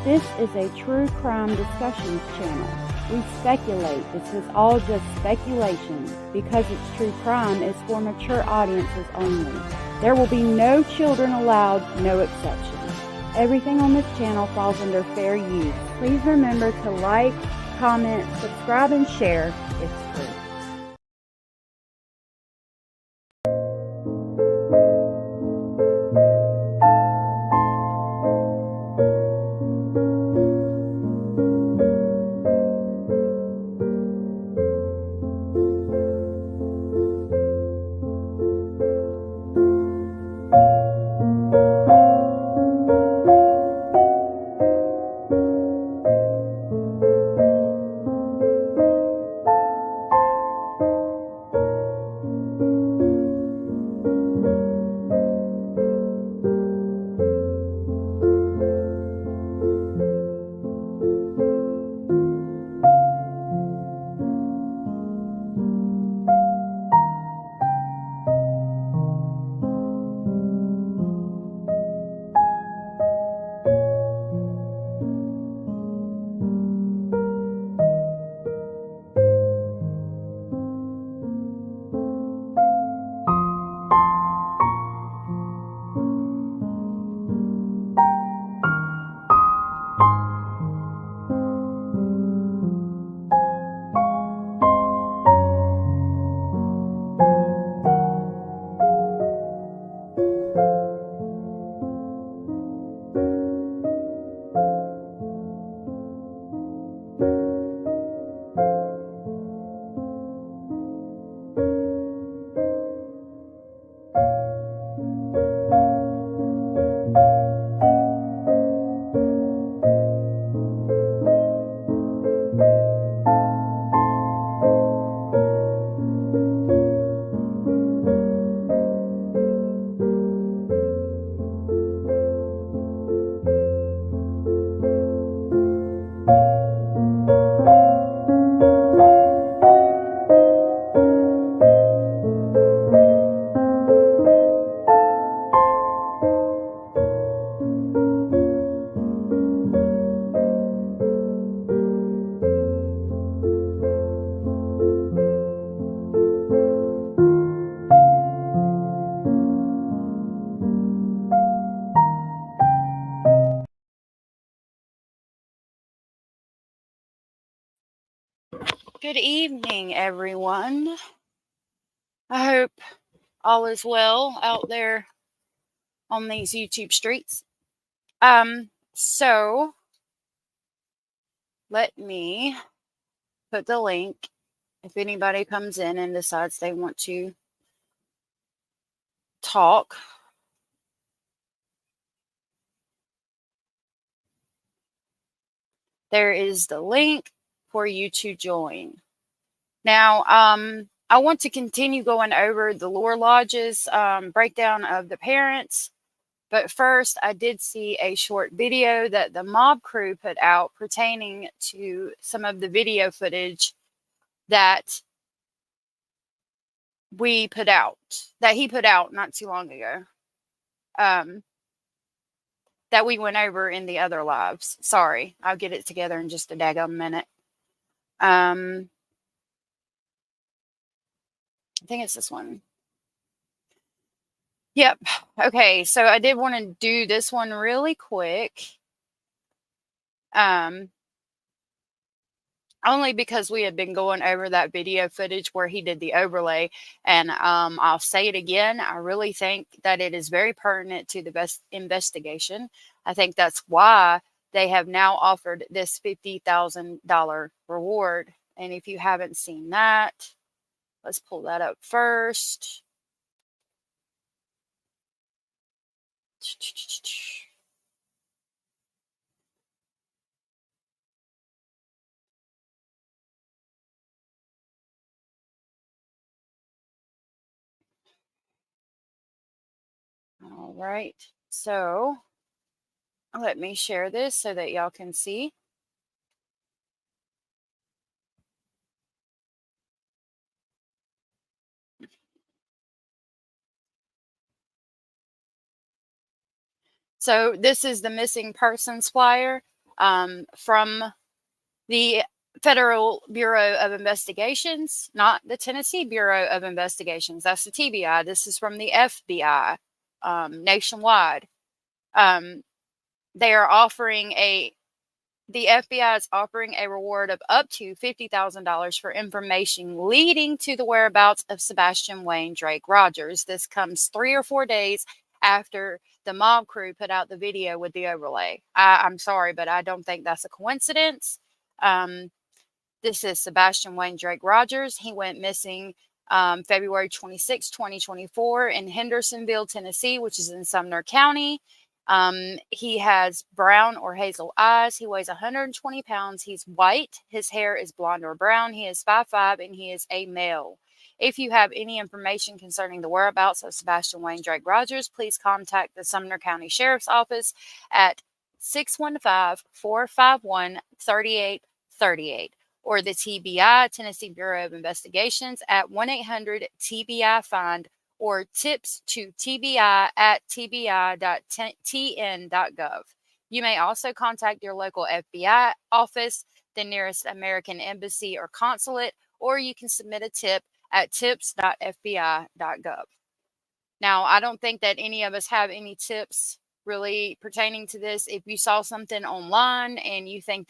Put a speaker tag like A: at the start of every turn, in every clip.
A: This is a true crime discussions channel. We speculate. This is all just speculation. Because it's true crime, it's for mature audiences only. There will be no children allowed, no exceptions. Everything on this channel falls under fair use. Please remember to like, comment, subscribe, and share. It's free. Good evening, everyone. I hope all is well out there on these YouTube streets. So let me put the link if anybody comes in and decides they want to talk. There is the link for you to join. Now, I want to continue going over the lore lodges, breakdown of the parents. But first, I did see a short video that the mob crew put out pertaining to some of the video footage that he put out not too long ago, that we went over in the other lives. Sorry, I'll get it together in just a daggone minute. I think it's this one. Yep. Okay, so I did want to do this one really quick. Only because we had been going over that video footage where he did the overlay. And I'll say it again. I really think that it is very pertinent to the best investigation. I think that's why they have now offered this $50,000 reward. And if you haven't seen that, let's pull that up first. All right, so let me share this so that y'all can see. So this is the missing persons flyer.
B: from the Federal Bureau of Investigations, not the Tennessee Bureau of Investigations. That's the TBI. This is from the FBI nationwide. They are offering the FBI is offering a reward of up to $50,000 for information leading to the whereabouts of Sebastian Wayne Drake Rogers. This comes 3 or 4 days after the mob crew put out the video with the overlay. I'm sorry, but I don't think that's a coincidence. This is Sebastian Wayne Drake Rogers. He went missing February 26, 2024 in Hendersonville, Tennessee, which is in Sumner County. He has brown or hazel eyes. He weighs 120 pounds. He's white. His hair is blonde or brown. He is 5'5", and he is a male. If you have any information concerning the whereabouts of Sebastian Wayne Drake Rogers, please contact the Sumner County Sheriff's Office at 615-451-3838 or the TBI, Tennessee Bureau of Investigations, at 1-800-TBI-FIND or tips to tbi@tbi.tn.gov. You may also contact your local FBI office, the nearest American embassy or consulate, or you can submit a tip at tips.fbi.gov. Now, I don't think that any of us have any tips really pertaining to this. If you saw something online and you think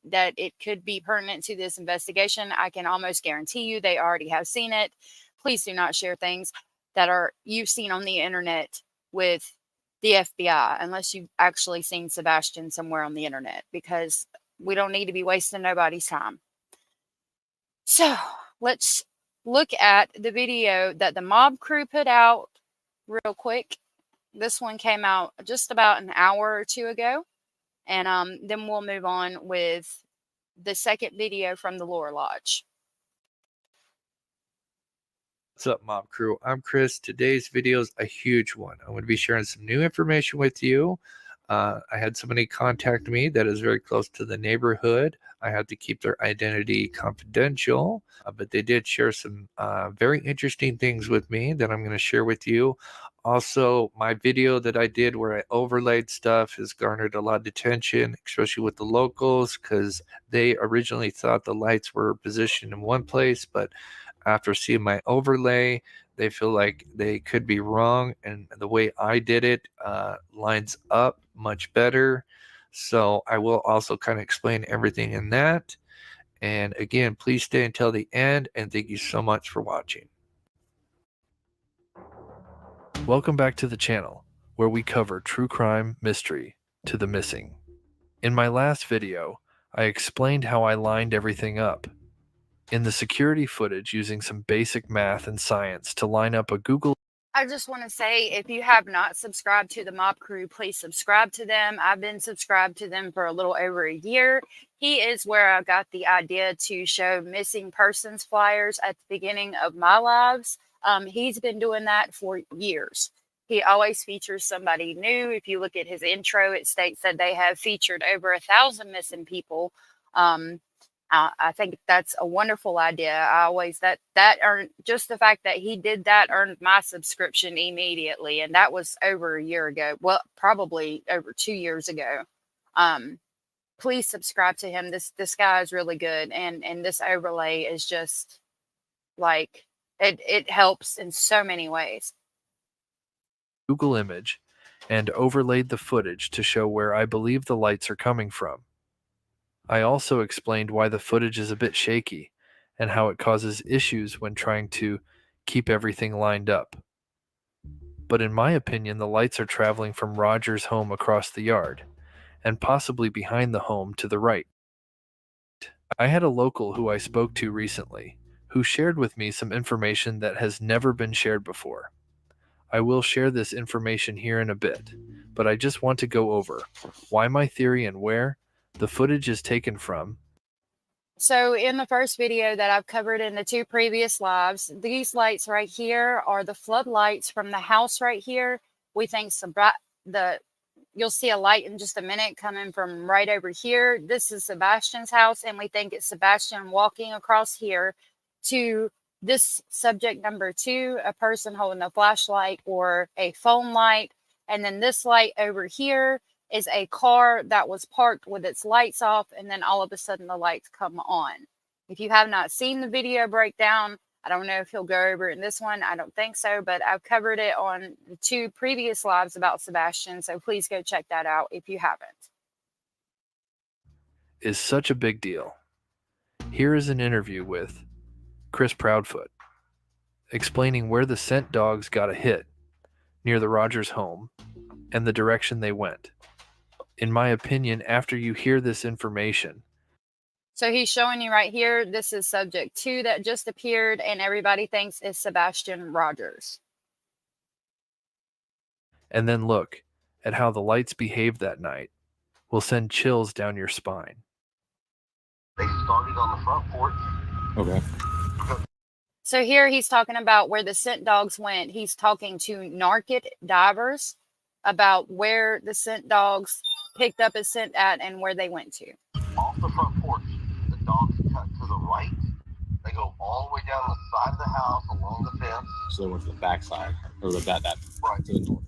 B: that it could be pertinent to this investigation, I can almost guarantee you they already have seen it. Please do not share things that you've seen on the internet with the FBI unless you've actually seen Sebastian somewhere on the internet, because we don't need to be wasting nobody's time. So let's look at the video that the mob crew put out real quick. This one came out just about an hour or two ago, and then we'll move on with the second video from the Lore Lodge.
C: What's up, Mob Crew? I'm Chris. Today's video is a huge one. I'm going to be sharing some new information with you. I had somebody contact me that is very close to the neighborhood. I had to keep their identity confidential, but they did share some very interesting things with me that I'm going to share with you. Also, my video that I did where I overlaid stuff has garnered a lot of attention, especially with the locals, because they originally thought the lights were positioned in one place, but after seeing my overlay, they feel like they could be wrong, and the way I did it lines up much better. So I will also kind of explain everything in that. And again, please stay until the end, and thank you so much for watching. Welcome back to the channel, where we cover true crime, mystery, to the missing. In my last video, I explained how I lined everything up in the security footage using some basic math and science to line up a Google.
B: I just want to say, if you have not subscribed to the Mob Crew, please subscribe to them. I've been subscribed to them for a little over a year. He is where I got the idea to show missing persons flyers at the beginning of my lives. He's been doing that for years. He always features somebody new. If you look at his intro, it states that they have featured over 1,000 missing people. I think that's a wonderful idea. I always that earned, just the fact that he did that earned my subscription immediately, and that was over a year ago. Well, probably over 2 years ago. Please subscribe to him. This guy is really good, and this overlay is just like it helps in so many ways.
C: Google image and overlaid the footage to show where I believe the lights are coming from. I also explained why the footage is a bit shaky and how it causes issues when trying to keep everything lined up. But in my opinion, the lights are traveling from Roger's home across the yard and possibly behind the home to the right. I had a local who I spoke to recently who shared with me some information that has never been shared before. I will share this information here in a bit, but I just want to go over why my theory and where the footage is taken from.
B: So in the first video that I've covered in the 2 previous lives, these lights right here are the floodlights from the house right here. We think you'll see a light in just a minute coming from right over here. This is Sebastian's house, and we think it's Sebastian walking across here to this subject number 2, a person holding a flashlight or a phone light. And then this light over here, is a car that was parked with its lights off, and then all of a sudden the lights come on. If you have not seen the video breakdown, I don't know if he'll go over it in this one. I don't think so, but I've covered it on the 2 previous lives about Sebastian, so please go check that out if you haven't.
C: Is such a big deal. Here is an interview with Chris Proudfoot, explaining where the scent dogs got a hit near the Rogers home and the direction they went. In my opinion, after you hear this information,
B: so he's showing you right here, this is subject 2 that just appeared, and everybody thinks it's Sebastian Rogers.
C: and then look at how the lights behaved that night, will send chills down your spine.
D: They started on the front porch.
E: Okay.
B: So here he's talking about where the scent dogs went. He's talking to narked divers about where the scent dogs picked up a scent at and where they went to.
D: Off the front porch, the dogs cut to the right. They go all the way down the side of the house along the fence.
E: So they went to the back side, or that
D: Right.
E: to the north.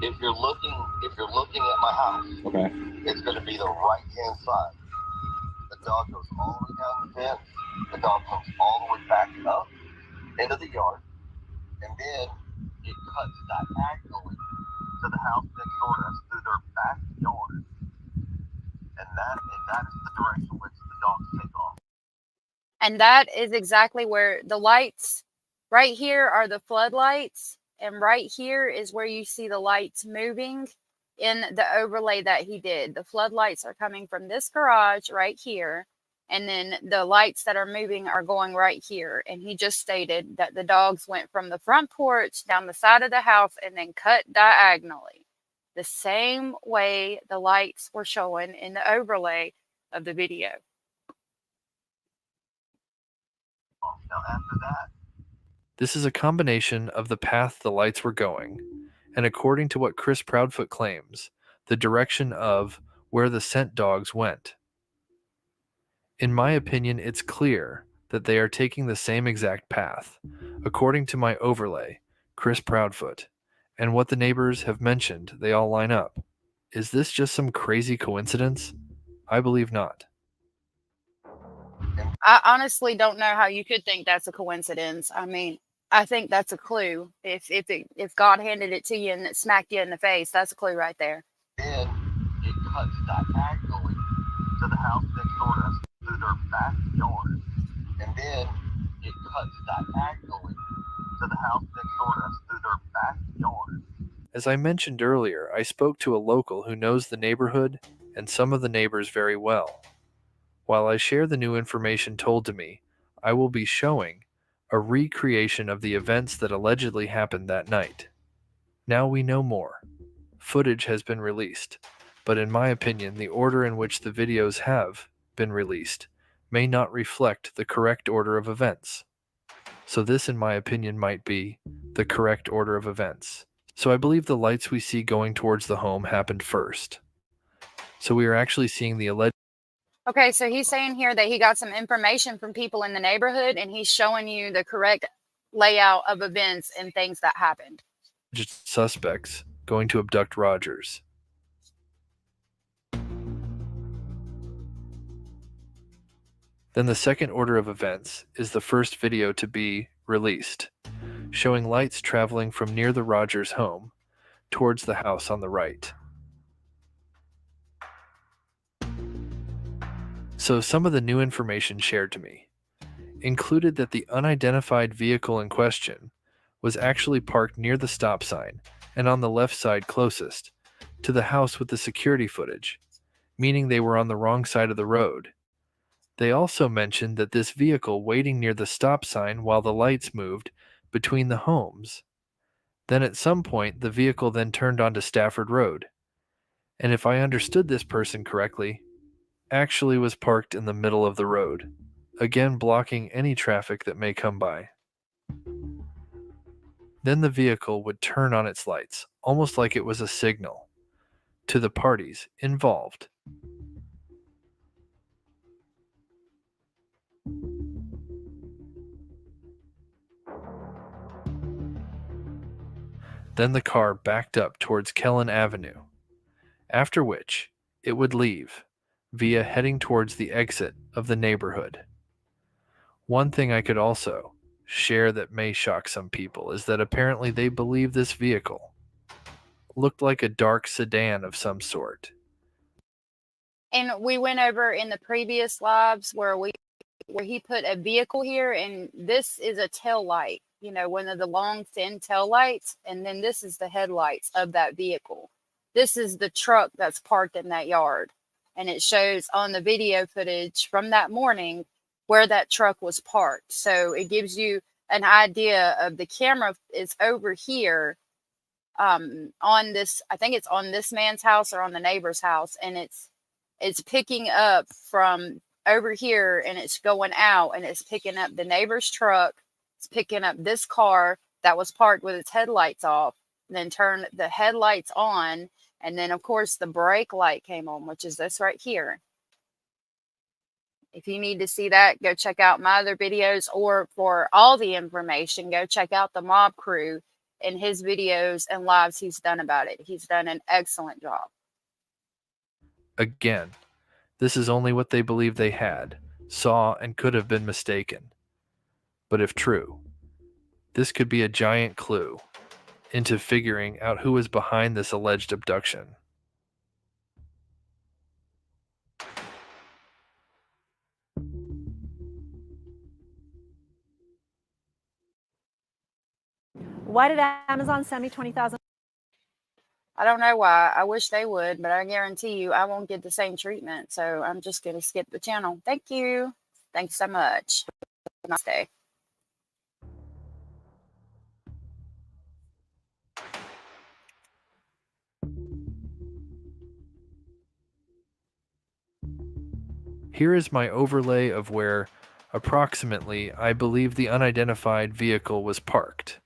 D: If you're looking at my house,
E: Okay.
D: it's going to be the right-hand side. The dog goes all the way down the fence. The dog comes all the way back up into the yard, and then it cuts diagonally to the house next door to us through their backyard, and that is the direction which the dogs take off.
B: And that is exactly where the lights, right here are the floodlights, and right here is where you see the lights moving in the overlay that he did. The floodlights are coming from this garage right here, and then the lights that are moving are going right here. And he just stated that the dogs went from the front porch down the side of the house and then cut diagonally, the same way the lights were showing in the overlay of the video.
D: Now after that,
C: This is a combination of the path the lights were going, and according to what Chris Proudfoot claims, the direction of where the scent dogs went. In my opinion, it's clear that they are taking the same exact path, according to my overlay, Chris Proudfoot, and what the neighbors have mentioned, they all line up. Is this just some crazy coincidence? I believe not.
B: I honestly don't know how you could think that's a coincidence. I mean, I think that's a clue. If God handed it to you and it smacked you in the face, that's a clue right there.
D: then it cuts diagonally to the house next door to us through their backyard, and then it cuts diagonally to the house next door to us through their backyard.
C: As I mentioned earlier, I spoke to a local who knows the neighborhood and some of the neighbors very well. While I share the new information told to me, I will be showing a recreation of the events that allegedly happened that night. Now we know more. Footage has been released, but in my opinion, the order in which the videos have been released may not reflect the correct order of events. So this, in my opinion, might be the correct order of events. So I believe the lights we see going towards the home happened first. So we are actually seeing the alleged
B: Okay, so he's saying here that he got some information from people in the neighborhood and he's showing you the correct layout of events and things that happened.
C: suspects going to abduct Rogers. Then the second order of events is the first video to be released, showing lights traveling from near the Rogers home towards the house on the right. So some of the new information shared to me included that the unidentified vehicle in question was actually parked near the stop sign and on the left side closest to the house with the security footage, meaning they were on the wrong side of the road. They also mentioned that this vehicle waiting near the stop sign while the lights moved between the homes. Then at some point, the vehicle then turned onto Stafford Road. And if I understood this person correctly, actually was parked in the middle of the road, again blocking any traffic that may come by. Then the vehicle would turn on its lights, almost like it was a signal to the parties involved. Then the car backed up towards Kellen Avenue, after which it would leave via heading towards the exit of the neighborhood. One thing I could also share that may shock some people is that apparently they believe this vehicle looked like a dark sedan of some sort.
B: And we went over in the previous lives where he put a vehicle here, and this is a tail light, you know, one of the long thin tail lights, and then this is the headlights of that vehicle. This is the truck that's parked in that yard, and it shows on the video footage from that morning where that truck was parked. So it gives you an idea of the camera is over here on this, I think it's on this man's house or on the neighbor's house, and it's picking up from over here, and it's going out, and it's picking up the neighbor's truck. It's picking up this car that was parked with its headlights off, and then turn the headlights on, and then of course the brake light came on, which is this right here. If you need to see that, go check out my other videos, or for all the information, go check out the mob crew and his videos and lives he's done about it. He's done an excellent job.
C: Again, this is only what they believe they had, saw, and could have been mistaken. But if true, this could be a giant clue into figuring out who is behind this alleged abduction.
F: Why did Amazon send me 20,000?
B: I don't know why. I wish they would, but I guarantee you I won't get the same treatment. So I'm just going to skip the channel. Thank you. Thanks so much. Have a nice day.
C: Here is my overlay of where, approximately, I believe the unidentified vehicle was parked.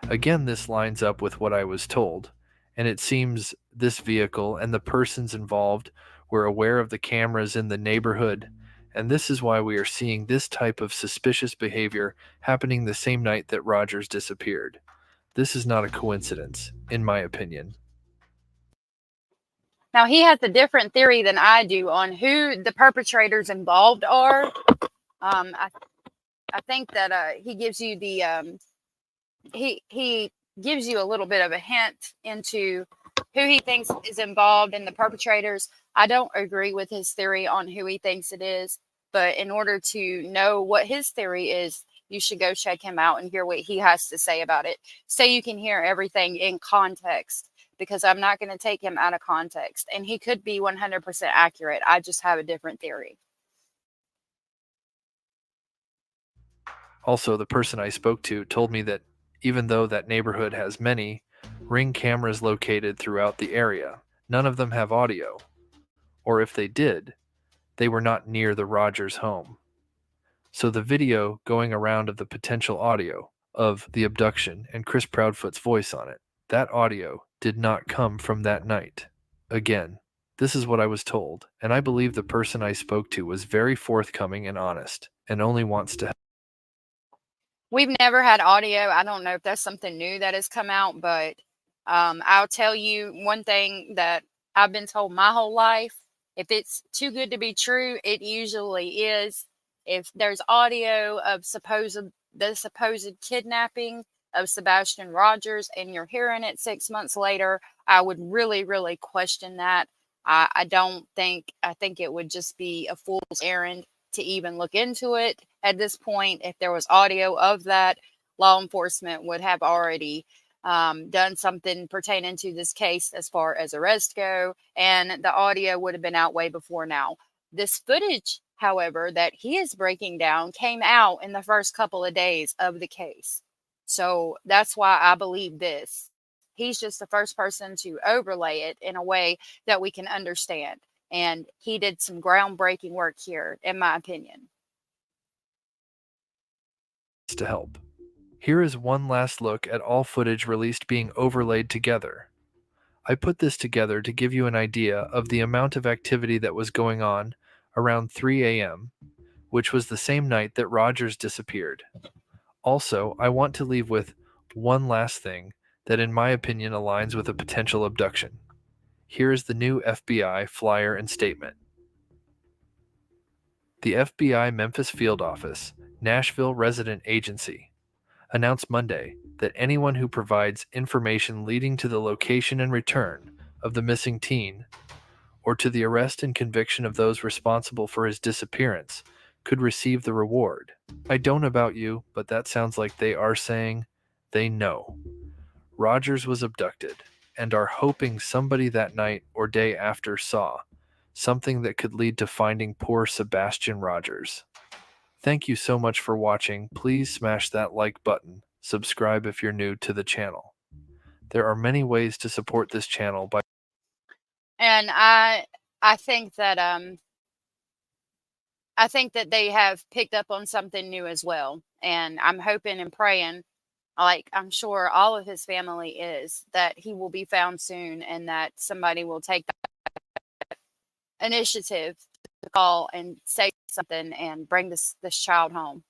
C: Again, this lines up with what I was told, and it seems this vehicle and the persons involved were aware of the cameras in the neighborhood, and this is why we are seeing this type of suspicious behavior happening the same night that Rogers disappeared. This is not a coincidence, in my opinion.
B: Now, he has a different theory than I do on who the perpetrators involved are. I think that he gives you the he gives you a little bit of a hint into who he thinks is involved in the perpetrators. I don't agree with his theory on who he thinks it is, but in order to know what his theory is, you should go check him out and hear what he has to say about it, so you can hear everything in context, because I'm not going to take him out of context, and he could be 100% accurate. I just have a different theory.
C: Also, the person I spoke to told me that even though that neighborhood has many Ring cameras located throughout the area, none of them have audio, or if they did, they were not near the Rogers home. So the video going around of the potential audio of the abduction and Chris Proudfoot's voice on it, that audio did not come from that night. Again, this is what I was told, and I believe the person I spoke to was very forthcoming and honest, and only wants to help.
B: We've never had audio. I don't know if that's something new that has come out, but I'll tell you one thing that I've been told my whole life. If it's too good to be true, it usually is. If there's audio of the supposed kidnapping of Sebastian Rogers and you're hearing it 6 months later, I would really, really question that. I think it would just be a fool's errand to even look into it at this point. If there was audio of that, law enforcement would have already done something pertaining to this case as far as arrests go, and the audio would have been out way before now. This footage, however, that he is breaking down came out in the first couple of days of the case. So that's why I believe this. He's just the first person to overlay it in a way that we can understand. And he did some groundbreaking work here, in my opinion.
C: To help. Here is one last look at all footage released being overlaid together. I put this together to give you an idea of the amount of activity that was going on around 3 a.m., which was the same night that Rogers disappeared. Also, I want to leave with one last thing that in my opinion aligns with a potential abduction. Here is the new FBI flyer and statement. The FBI Memphis Field Office, Nashville Resident Agency, announced Monday that anyone who provides information leading to the location and return of the missing teen or to the arrest and conviction of those responsible for his disappearance could receive the reward. I don't know about you, but that sounds like they are saying they know. Rogers was abducted and are hoping somebody that night or day after saw something that could lead to finding poor Sebastian Rogers. Thank you so much for watching. Please smash that like button. Subscribe if you're new to the channel. There are many ways to support this channel by
B: And I think that I think that they have picked up on something new as well. And I'm hoping and praying, like I'm sure all of his family is, that he will be found soon and that somebody will take that initiative to call and say something and bring this child home.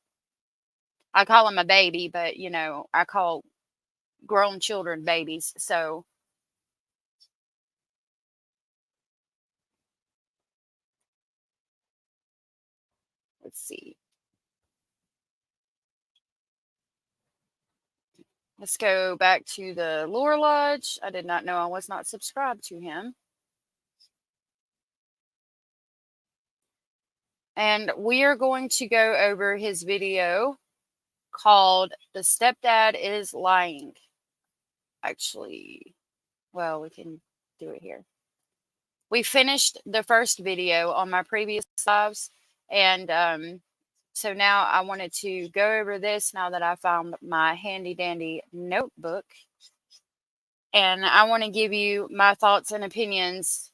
B: I call him a baby, but you know, I call grown children babies. So let's see. Let's go back to the Lore Lodge. I did not know I was not subscribed to him. And we are going to go over his video called The Stepdad is Lying. Actually, well, we can do it here. We finished the first video on my previous lives, and so now I wanted to go over this now that I found my handy dandy notebook. And I want to give you my thoughts and opinions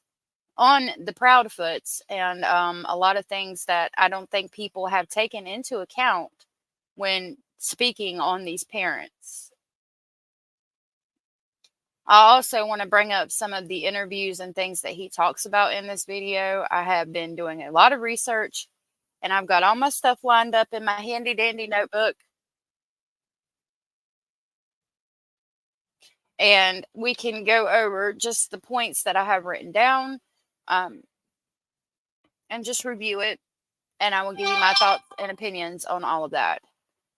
B: on the Proudfoots and a lot of things that I don't think people have taken into account when speaking on these parents. I also want to bring up some of the interviews and things that he talks about in this video. I have been doing a lot of research and I've got all my stuff lined up in my handy dandy notebook. And we can go over just the points that I have written down and just review it. And I will give you my thoughts and opinions on all of that.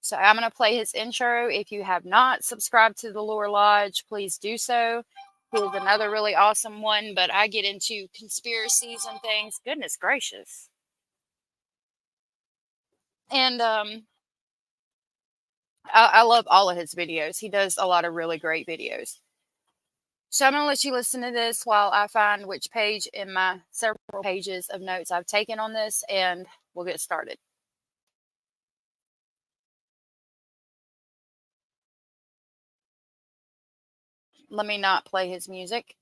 B: So I'm going to play his intro. If you have not subscribed to the Lore Lodge, please do so. He's another really awesome one, but I get into conspiracies and things. Goodness gracious. And I love all of his videos. He does a lot of really great videos. So I'm going to let you listen to this while I find which page in my several pages of notes I've taken on this, and we'll get started. Let me not play his music.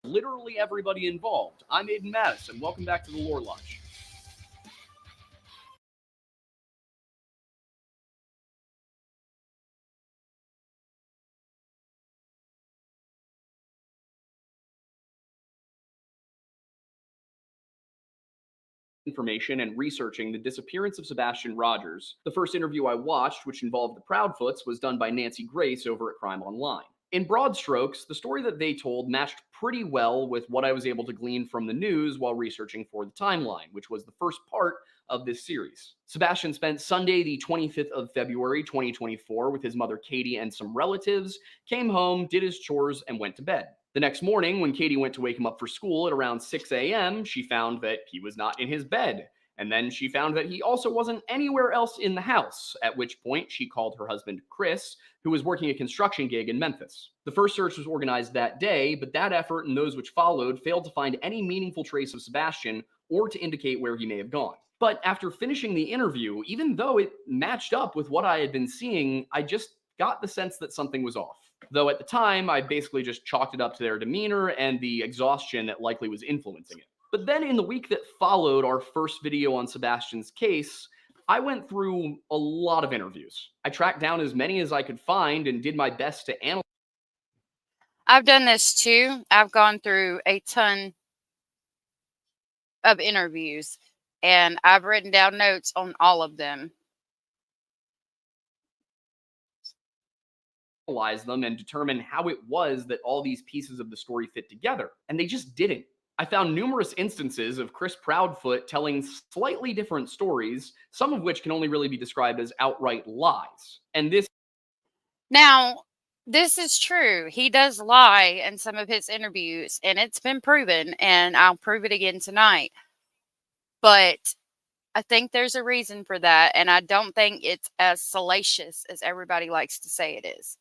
G: Literally everybody involved. I'm Aiden Madison. Welcome back to the Lore Lodge. Information and researching the disappearance of Sebastian Rogers. The first interview I watched, which involved the Proudfoots, was done by Nancy Grace over at Crime Online. In broad strokes, the story that they told matched pretty well with what I was able to glean from the news while researching for the timeline, which was the first part of this series. Sebastian spent Sunday, the 25th of February, 2024, with his mother Katie and some relatives, came home, did his chores, and went to bed. The next morning, when Katie went to wake him up for school at around 6 a.m., she found that he was not in his bed. And then she found that he also wasn't anywhere else in the house, at which point she called her husband, Chris, who was working a construction gig in Memphis. The first search was organized that day, but that effort and those which followed failed to find any meaningful trace of Sebastian or to indicate where he may have gone. But after finishing the interview, even though it matched up with what I had been seeing, I just got the sense that something was off. Though at the time, I basically just chalked it up to their demeanor and the exhaustion that likely was influencing it. But then in the week that followed our first video on Sebastian's case, I went through a lot of interviews. I tracked down as many as I could find and did my best to analyze.
B: I've done this too. I've gone through a ton of interviews and I've written down notes on all of them.
G: Them and determine how it was that all these pieces of the story fit together. And they just didn't. I found numerous instances of Chris Proudfoot telling slightly different stories, some of which can only really be described as outright lies. And this
B: is true. He does lie in some of his interviews, and it's been proven, and I'll prove it again tonight. But I think there's a reason for that, and I don't think it's as salacious as everybody likes to say it is.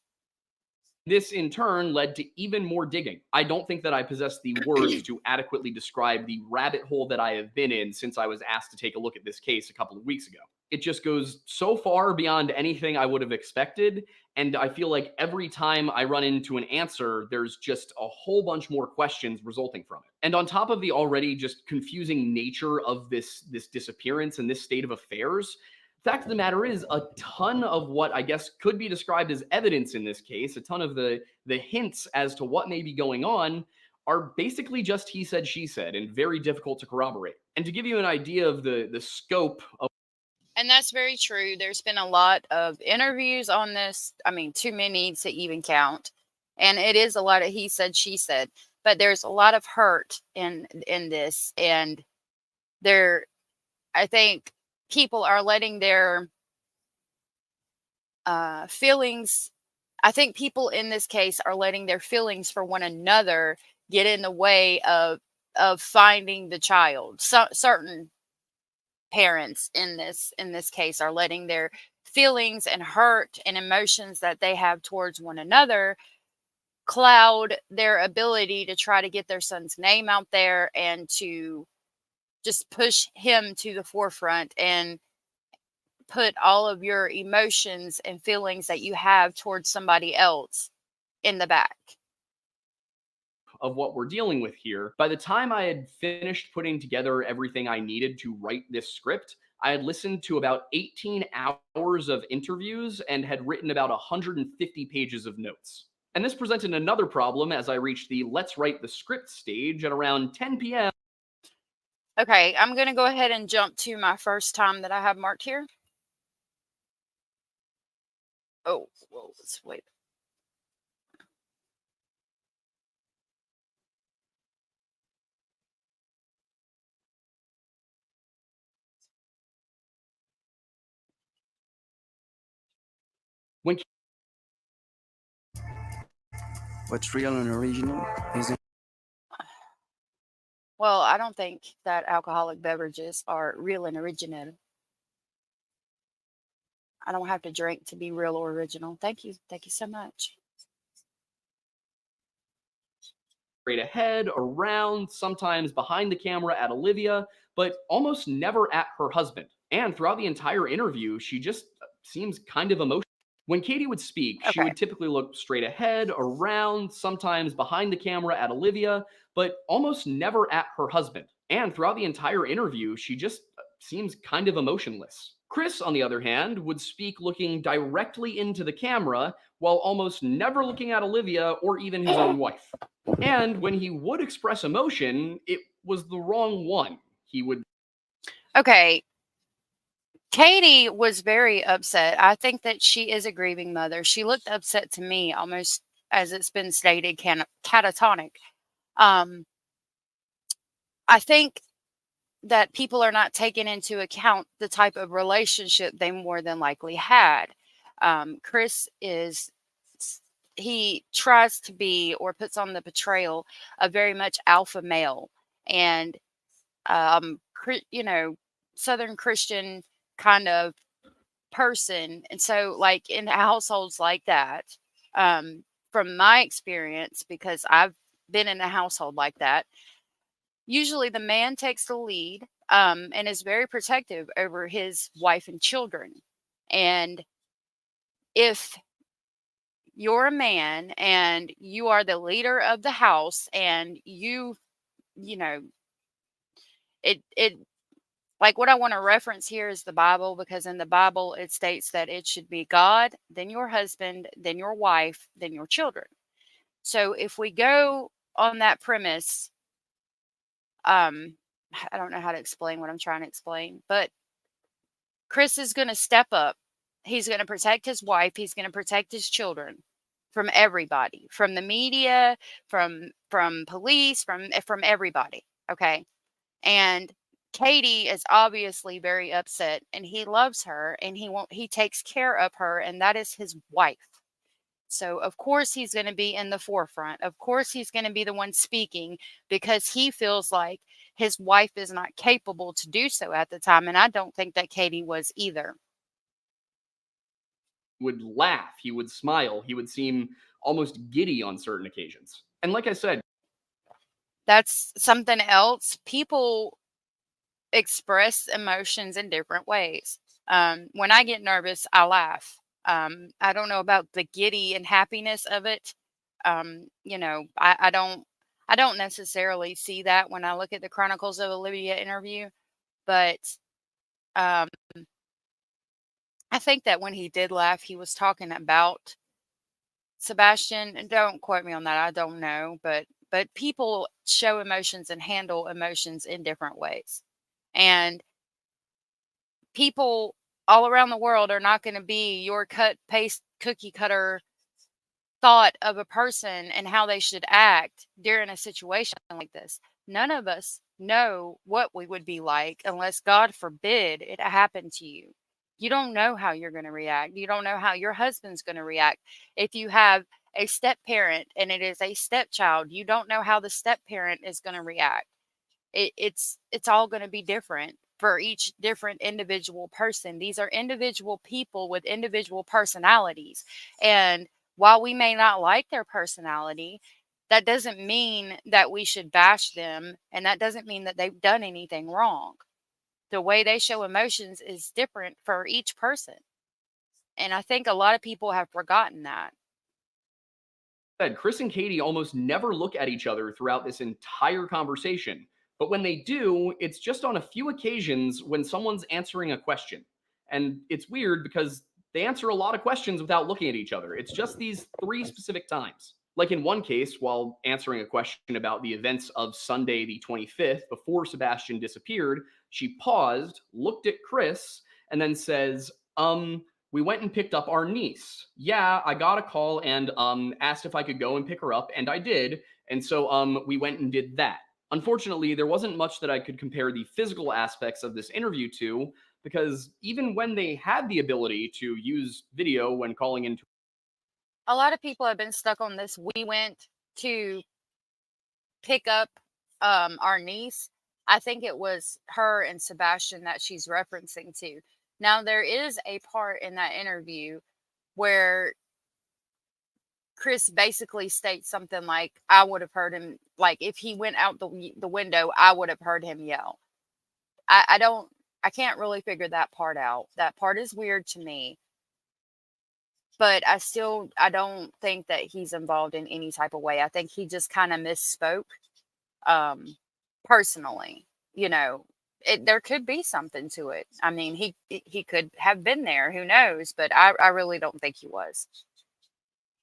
G: This, in turn, led to even more digging. I don't think that I possess the words to adequately describe the rabbit hole that I have been in since I was asked to take a look at this case a couple of weeks ago. It just goes so far beyond anything I would have expected, and I feel like every time I run into an answer, there's just a whole bunch more questions resulting from it. And on top of the already just confusing nature of this disappearance and this state of affairs, fact of the matter is, a ton of what I guess could be described as evidence in this case, a ton of the hints as to what may be going on, are basically just he said, she said, and very difficult to corroborate. And to give you an idea of the scope of...
B: And that's very true. There's been a lot of interviews on this. I mean, too many to even count. And it is a lot of he said, she said. But there's a lot of hurt in this. And I think people are letting their feelings, I think people in this case are letting their feelings for one another get in the way of finding the child. Certain parents in this case are letting their feelings and hurt and emotions that they have towards one another cloud their ability to try to get their son's name out there and to just push him to the forefront and put all of your emotions and feelings that you have towards somebody else in the back.
G: Of what we're dealing with here. By the time I had finished putting together everything I needed to write this script, I had listened to about 18 hours of interviews and had written about 150 pages of notes. And this presented another problem as I reached the let's write the script stage at around 10 p.m.
B: Okay, I'm going to go ahead and jump to my first time that I have marked here. Oh, whoa, let's wait.
H: What's real and original isn't.
B: Well, I don't think that alcoholic beverages are real and original. I don't have to drink to be real or original. Thank you. Thank you so much.
G: Straight ahead, around, sometimes behind the camera at Olivia, but almost never at her husband. And throughout the entire interview, she just seems kind of emotional. When Katie would speak, she would typically look straight ahead, around, sometimes behind the camera at Olivia, but almost never at her husband. And throughout the entire interview, she just seems kind of emotionless. Chris, on the other hand, would speak looking directly into the camera while almost never looking at Olivia or even his own wife. And when he would express emotion, it was the wrong one. He would...
B: Okay. Katie was very upset. I think that she is a grieving mother. She looked upset to me, almost, as it's been stated, catatonic. I think that people are not taking into account the type of relationship they more than likely had. Chris he tries to be, or puts on the portrayal of very much alpha male. And, Southern Christian kind of person. And so, like, in households like that, from my experience, because I've been in a household like that, usually the man takes the lead, and is very protective over his wife and children. And if you're a man and you are the leader of the house, and you know, it like, what I want to reference here is the Bible, because in the Bible it states that it should be God, then your husband, then your wife, then your children. So if we go on that premise, um, I don't know how to explain what I'm trying to explain, but Chris is going to step up. He's going to protect his wife. He's going to protect his children from everybody, from the media, from police, from everybody. Okay. And Katie is obviously very upset, and he loves her, and he takes care of her, and that is his wife. So of course he's going to be in the forefront. Of course he's going to be the one speaking, because he feels like his wife is not capable to do so at the time, and I don't think that Katie was either.
G: Would laugh, he would smile, he would seem almost giddy on certain occasions. And like I said,
B: That's something else. People express emotions in different ways. When I get nervous, I laugh. I don't know about the giddy and happiness of it. I don't necessarily see that when I look at the Chronicles of Olivia interview, but um, I think that when he did laugh, he was talking about Sebastian. And don't quote me on that. I don't know, but people show emotions and handle emotions in different ways. And people all around the world are not going to be your cut paste cookie cutter thought of a person and how they should act during a situation like this. None of us know what we would be like unless, God forbid, it happened to you. You don't know how you're going to react. You don't know how your husband's going to react. If you have a step parent and it is a stepchild, you don't know how the step parent is going to react. It's all going to be different for each different individual person. These are individual people with individual personalities. And while we may not like their personality, that doesn't mean that we should bash them. And that doesn't mean that they've done anything wrong. The way they show emotions is different for each person. And I think a lot of people have forgotten that.
G: Chris and Katie almost never look at each other throughout this entire conversation. But when they do, it's just on a few occasions when someone's answering a question. And it's weird because they answer a lot of questions without looking at each other. It's just these 3 specific times. Like in one case, while answering a question about the events of Sunday the 25th before Sebastian disappeared, she paused, looked at Chris, and then says, we went and picked up our niece. Yeah, I got a call and asked if I could go and pick her up, and I did. And so we went and did that. Unfortunately, there wasn't much that I could compare the physical aspects of this interview to, because even when they had the ability to use video when calling into,
B: A lot of people have been stuck on this. We went to pick up our niece. I think it was her and Sebastian that she's referencing to. Now, there is a part in that interview where Chris basically states something like, I would have heard him, like, if he went out the window, I would have heard him yell. I can't really figure that part out. That part is weird to me. But I don't think that he's involved in any type of way. I think he just kind of misspoke, personally. There could be something to it. I mean, he could have been there. Who knows? But I really don't think he was.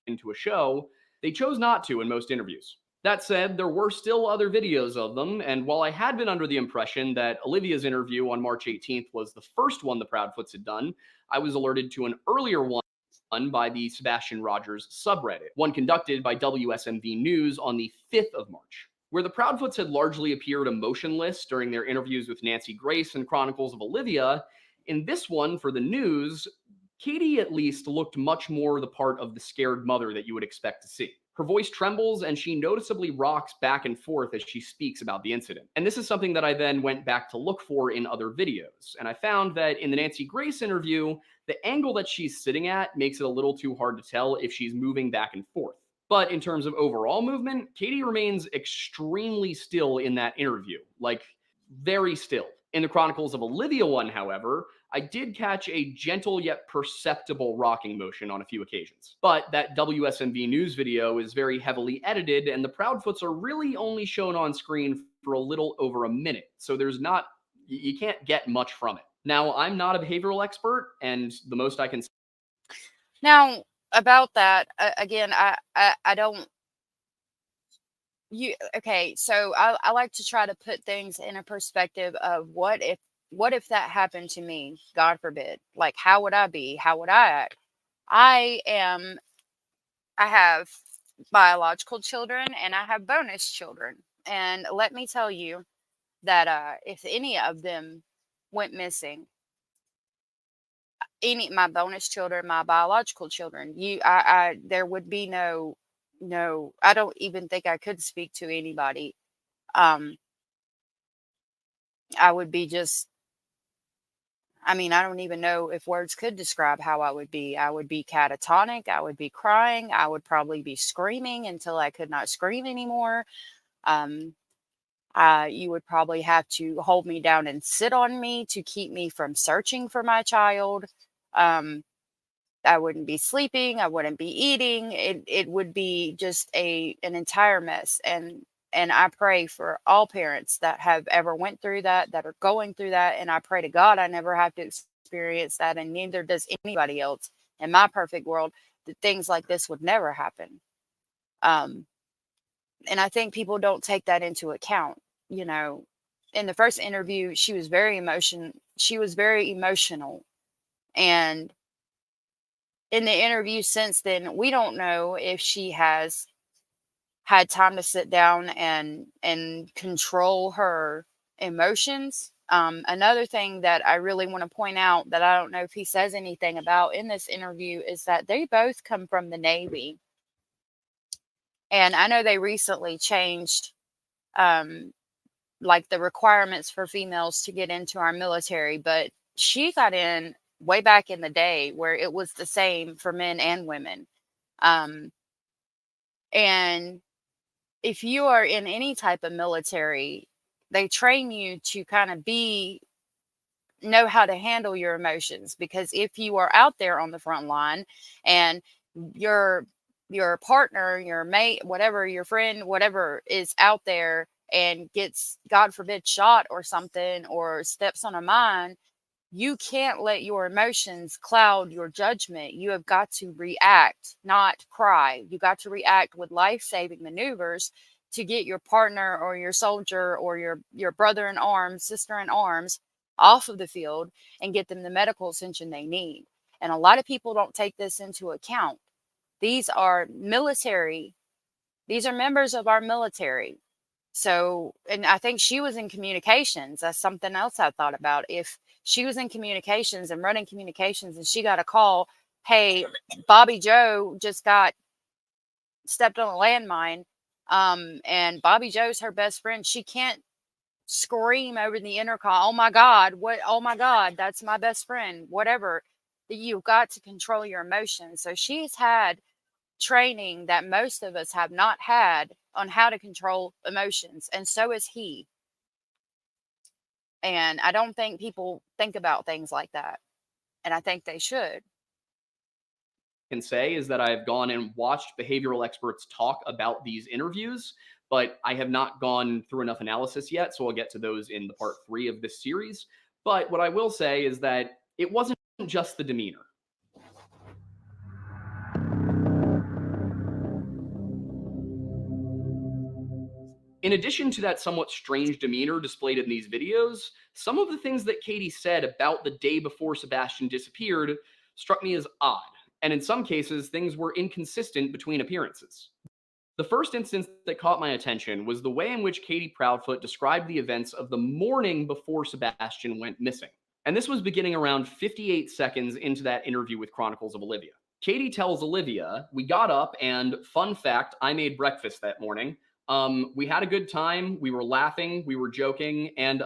G: into a show, they chose not to in most interviews. That said, there were still other videos of them, and while I had been under the impression that Olivia's interview on March 18th was the first one the Proudfoots had done, I was alerted to an earlier one by the Sebastian Rogers subreddit, one conducted by WSMV News on the 5th of March. Where the Proudfoots had largely appeared emotionless during their interviews with Nancy Grace and Chronicles of Olivia, in this one for the news, Katie at least looked much more the part of the scared mother that you would expect to see. Her voice trembles and she noticeably rocks back and forth as she speaks about the incident. And this is something that I then went back to look for in other videos. And I found that in the Nancy Grace interview, the angle that she's sitting at makes it a little too hard to tell if she's moving back and forth. But in terms of overall movement, Katie remains extremely still in that interview, like very still. In the Chronicles of Olivia one, however, I did catch a gentle yet perceptible rocking motion on a few occasions. But that WSMV news video is very heavily edited, and the Proudfoots are really only shown on screen for a little over a minute. So you can't get much from it. Now, I'm not a behavioral expert, and the most I can say.
B: Now, about that, again, I don't. Okay, so I like to try to put things in a perspective of what if that happened to me, God forbid. Like, how would I be? How would I act? I have biological children and I have bonus children. And let me tell you that if any of them went missing, my bonus children, my biological children, there would be no, I don't even think I could speak to anybody. I would be I don't even know if words could describe how I would be. I would be catatonic. I would be crying. I would probably be screaming until I could not scream anymore. You would probably have to hold me down and sit on me to keep me from searching for my child. I wouldn't be sleeping. I wouldn't be eating. It would be just an entire mess. And I pray for all parents that have ever went through that are going through that. And I pray to God I never have to experience that, and neither does anybody else. In my perfect world, that things like this would never happen. And I think people don't take that into account. In the first interview, she was very emotional. And in the interview since then, we don't know if she has had time to sit down and control her emotions. Another thing that I really want to point out that I don't know if he says anything about in this interview is that they both come from the Navy. And I know they recently changed like the requirements for females to get into our military, but she got in way back in the day where it was the same for men and women. And if you are in any type of military, they train you to kind of know how to handle your emotions, because if you are out there on the front line and your partner, your mate, whatever, your friend, whatever is out there and gets, God forbid, shot or something, or steps on a mine, you can't let your emotions cloud your judgment. You have got to react, not cry. You got to react with life-saving maneuvers to get your partner or your soldier or your brother in arms, sister in arms off of the field and get them the medical attention they need. And a lot of people don't take this into account. These are military. These are members of our military. So, and I think she was in communications. That's something else I thought about. If she was in communications and running communications and she got a call, hey, Bobby Joe just got stepped on a landmine, and Bobby Joe's her best friend, she can't scream over the intercom, oh my God, that's my best friend, whatever. You've got to control your emotions. So she's had training that most of us have not had on how to control emotions, and so is he. And I don't think people think about things like that, and I think they should.
G: Can say is that I've gone and watched behavioral experts talk about these interviews, but I have not gone through enough analysis yet, so I'll get to those in the part 3 of this series. But what I will say is that it wasn't just the demeanor. In addition to that somewhat strange demeanor displayed in these videos, some of the things that Katie said about the day before Sebastian disappeared struck me as odd, and in some cases, things were inconsistent between appearances. The first instance that caught my attention was the way in which Katie Proudfoot described the events of the morning before Sebastian went missing. And this was beginning around 58 seconds into that interview with Chronicles of Olivia. Katie tells Olivia, we got up and, fun fact, I made breakfast that morning. We had a good time. We were laughing. We were joking. And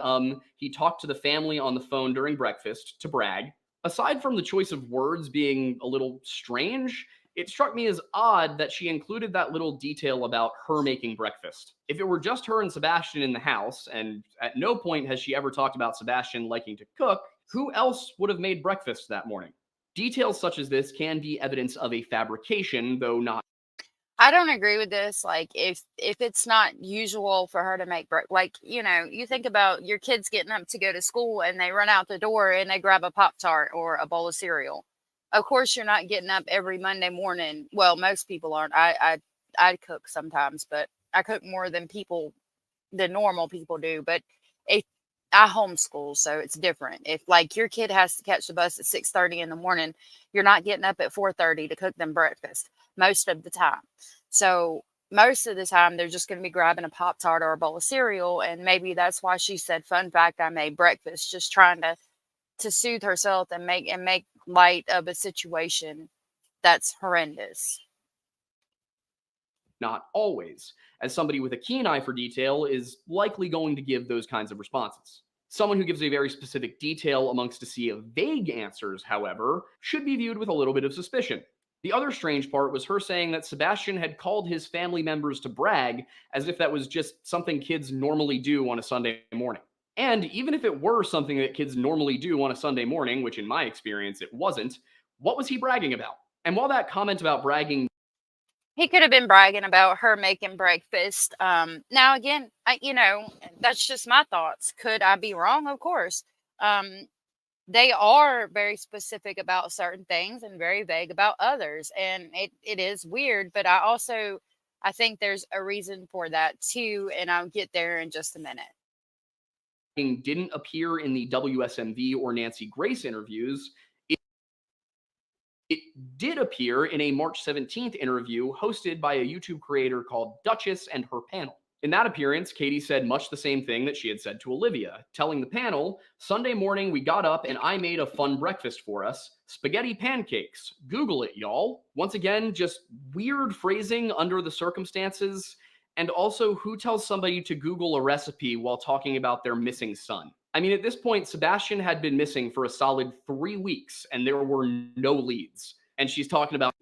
G: he talked to the family on the phone during breakfast to brag. Aside from the choice of words being a little strange, it struck me as odd that she included that little detail about her making breakfast. If it were just her and Sebastian in the house, and at no point has she ever talked about Sebastian liking to cook, who else would have made breakfast that morning? Details such as this can be evidence of a fabrication, though not.
B: I don't agree with this. Like, if it's not usual for her to make like, you know, you think about your kids getting up to go to school and they run out the door and they grab a Pop-Tart or a bowl of cereal. Of course, you're not getting up every Monday morning. Well, most people aren't. I cook sometimes, but I cook more than normal people do. But if I homeschool, so it's different. If like your kid has to catch the bus at 6:30 in the morning, you're not getting up at 4:30 to cook them breakfast most of the time. So most of the time they're just going to be grabbing a Pop-Tart or a bowl of cereal, and maybe that's why she said, "Fun fact, I made breakfast," just trying to soothe herself and make light of a situation that's horrendous.
G: Not always, as somebody with a keen eye for detail is likely going to give those kinds of responses. Someone who gives a very specific detail amongst a sea of vague answers, however, should be viewed with a little bit of suspicion. The other strange part was her saying that Sebastian had called his family members to brag, as if that was just something kids normally do on a Sunday morning. And even if it were something that kids normally do on a Sunday morning, which in my experience it wasn't, what was he bragging about? And while that comment about bragging,
B: He could have been bragging about her making breakfast. Now again, that's just my thoughts. Could I be wrong? Of course. They are very specific about certain things and very vague about others. And it is weird, but I think there's a reason for that too. And I'll get there in just a minute.
G: didn't appear in the WSMV or Nancy Grace interviews. It did appear in a March 17th interview hosted by a YouTube creator called Duchess and her panel. In that appearance, Katie said much the same thing that she had said to Olivia, telling the panel, "Sunday morning we got up and I made a fun breakfast for us. Spaghetti pancakes. Google it, y'all." Once again, just weird phrasing under the circumstances. And also, who tells somebody to Google a recipe while talking about their missing son? I mean, at this point, Sebastian had been missing for a solid 3 weeks and there were no leads. And she's talking about.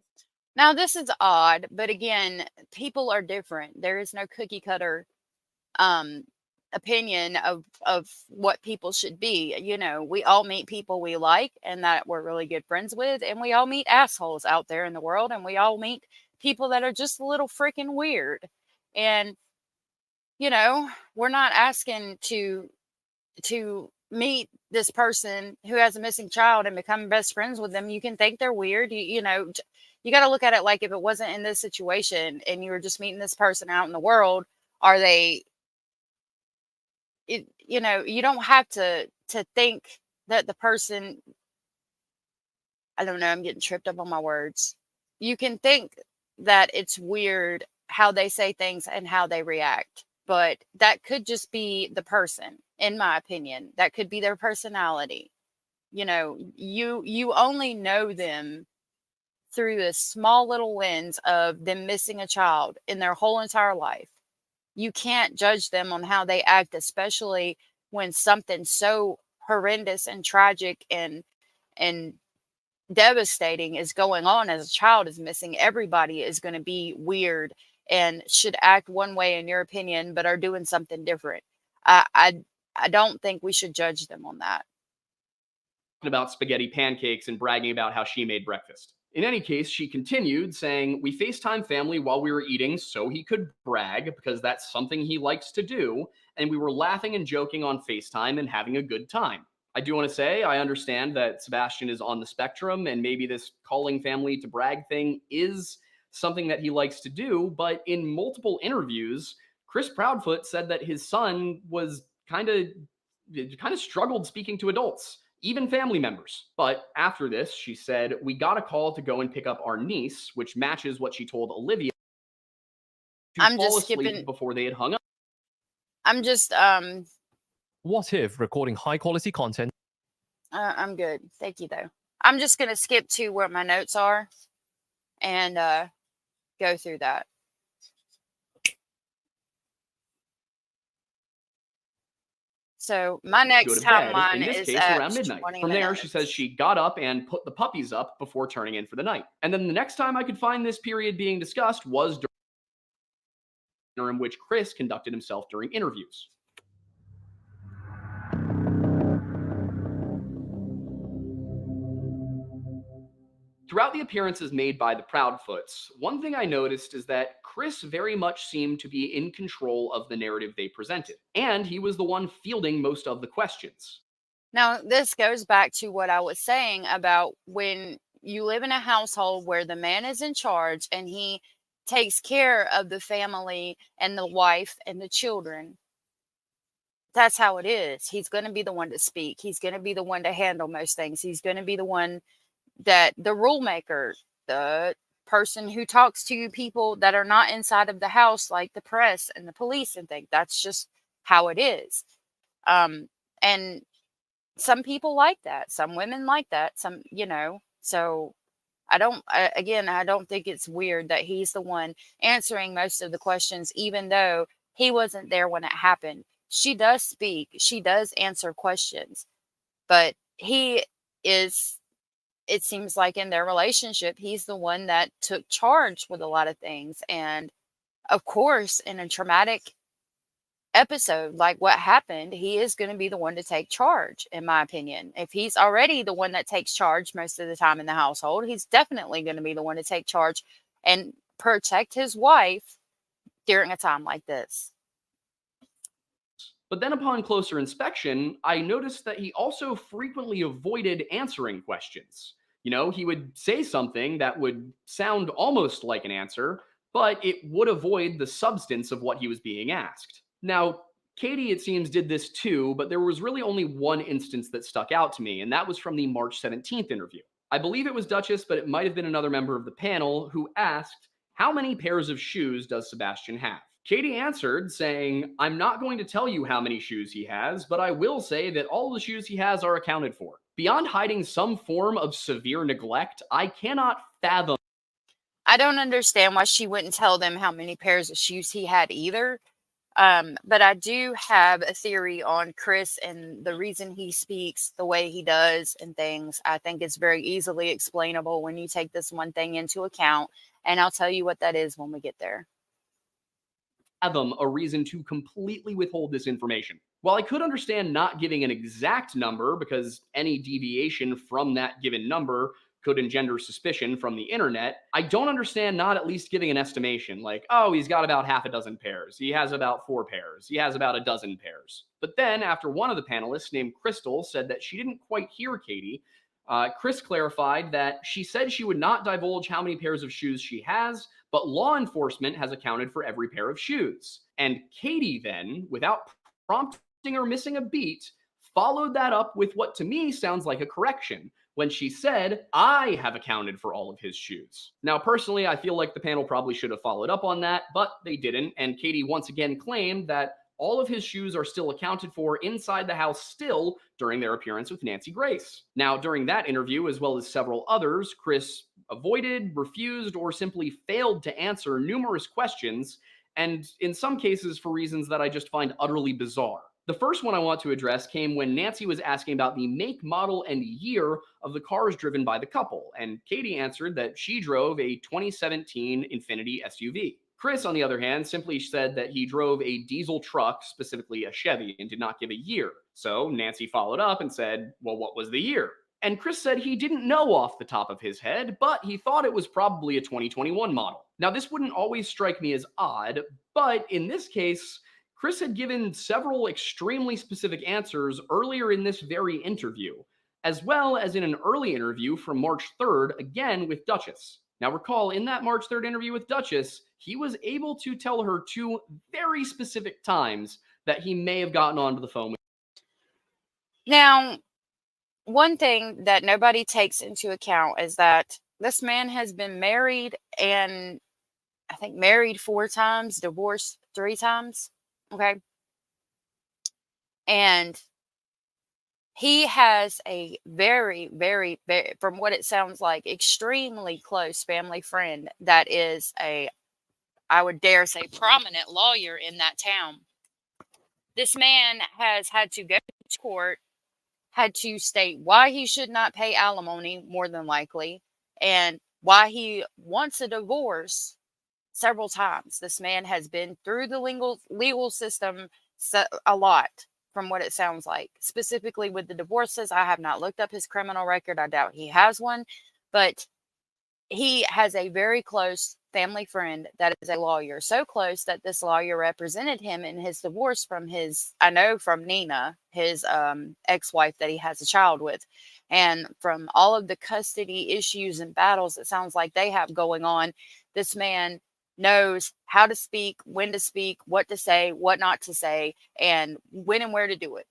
B: Now, this is odd, but again, people are different. There is no cookie cutter opinion of what people should be. You know, we all meet people we like and that we're really good friends with, and we all meet assholes out there in the world, and we all meet people that are just a little freaking weird. And, you know, we're not asking to meet this person who has a missing child and become best friends with them. You can think they're weird. You got to look at it like, if it wasn't in this situation and you were just meeting this person out in the world, are they, you don't have to think that the person, I don't know, I'm getting tripped up on my words. You can think that it's weird how they say things and how they react, but that could just be the person, in my opinion. That could be their personality. You know, you only know them through a small little lens of them missing a child in their whole entire life. You can't judge them on how they act, especially when something so horrendous and tragic and devastating is going on as a child is missing. Everybody is going to be weird and should act one way in your opinion, but are doing something different. I don't think we should judge them on that.
G: About spaghetti pancakes and bragging about how she made breakfast. In any case, she continued saying, "We FaceTime family while we were eating so he could brag, because that's something he likes to do, and we were laughing and joking on FaceTime and having a good time." I do want to say I understand that Sebastian is on the spectrum and maybe this calling family to brag thing is something that he likes to do, but in multiple interviews, Chris Proudfoot said that his son was kind of struggled speaking to adults, even family members. But after this, she said, "We got a call to go and pick up our niece," which matches what she told Olivia to
B: I'm
G: fall
B: just
G: asleep
B: skipping.
G: before they had hung up.
B: I'm just
I: What if recording high quality content?
B: I'm good. Thank you though. I'm just going to skip to where my notes are. and go through that. So my
G: Go
B: next
G: to bed,
B: timeline
G: in this
B: is
G: case
B: at
G: around midnight.
B: 20
G: From there, she says
B: minutes.
G: she got up and put the puppies up before turning in for the night. And then the next time I could find this period being discussed was during which Chris conducted himself during interviews. Throughout the appearances made by the Proudfoots, one thing I noticed is that Chris very much seemed to be in control of the narrative they presented, and he was the one fielding most of the questions.
B: Now, this goes back to what I was saying about when you live in a household where the man is in charge and he takes care of the family and the wife and the children. That's how it is. He's going to be the one to speak. He's going to be the one to handle most things. He's going to be the one that the rule maker, the person who talks to people that are not inside of the house, like the press and the police and things. That's just how it is. And some people like that. Some women like that. Some, so I don't think it's weird that he's the one answering most of the questions, even though he wasn't there when it happened. She does speak. She does answer questions, but he is, it seems like in their relationship, he's the one that took charge with a lot of things. And of course, in a traumatic episode like what happened, he is going to be the one to take charge, in my opinion. If he's already the one that takes charge most of the time in the household, he's definitely going to be the one to take charge and protect his wife during a time like this.
G: But then upon closer inspection, I noticed that he also frequently avoided answering questions. He would say something that would sound almost like an answer, but it would avoid the substance of what he was being asked. Now, Katie, it seems, did this too, but there was really only one instance that stuck out to me, and that was from the March 17th interview. I believe it was Duchess, but it might have been another member of the panel who asked, "How many pairs of shoes does Sebastian have?" Katie answered saying, "I'm not going to tell you how many shoes he has, but I will say that all the shoes he has are accounted for." Beyond hiding some form of severe neglect, I cannot fathom.
B: I don't understand why she wouldn't tell them how many pairs of shoes he had either. But I do have a theory on Chris and the reason he speaks the way he does and things. I think it's very easily explainable when you take this one thing into account, and I'll tell you what that is when we get there.
G: Fathom a reason to completely withhold this information. While I could understand not giving an exact number because any deviation from that given number could engender suspicion from the internet, I don't understand not at least giving an estimation like, oh, he's got about half a dozen pairs, he has about 4 pairs, he has about a dozen pairs. But then after one of the panelists named Crystal said that she didn't quite hear Katie, Chris clarified that she said she would not divulge how many pairs of shoes she has, but law enforcement has accounted for every pair of shoes. And Katie then, without prompting or missing a beat, followed that up with what to me sounds like a correction when she said, "I have accounted for all of his shoes." Now, personally, I feel like the panel probably should have followed up on that, but they didn't, and Katie once again claimed that all of his shoes are still accounted for inside the house still during their appearance with Nancy Grace. Now, during that interview, as well as several others, Chris avoided, refused, or simply failed to answer numerous questions, and in some cases for reasons that I just find utterly bizarre. The first one I want to address came when Nancy was asking about the make, model, and year of the cars driven by the couple, and Katie answered that she drove a 2017 Infiniti SUV. Chris, on the other hand, simply said that he drove a diesel truck, specifically a Chevy, and did not give a year. So Nancy followed up and said, well, what was the year? And Chris said he didn't know off the top of his head, but he thought it was probably a 2021 model. Now, this wouldn't always strike me as odd, but in this case, Chris had given several extremely specific answers earlier in this very interview, as well as in an early interview from March 3rd, again with Duchess. Now recall, in that March 3rd interview with Duchess, he was able to tell her 2 very specific times that he may have gotten onto the phone with.
B: Now, one thing that nobody takes into account is that this man has been married, and I think married 4 times, divorced 3 times. Okay. And he has a very, very, very, from what it sounds like, extremely close family friend that is a, I would dare say, prominent lawyer in that town. This man has had to go to court, had to state why he should not pay alimony, more than likely, and why he wants a divorce several times. This man has been through the legal system a lot, from what it sounds like. Specifically with the divorces, I have not looked up his criminal record. I doubt he has one, but he has a very close family friend that is a lawyer, so close that this lawyer represented him in his divorce from his, I know from Nina, his ex-wife that he has a child with, and from all of the custody issues and battles it sounds like they have going on. This man knows how to speak, when to speak, what to say, what not to say, and when and where to do it.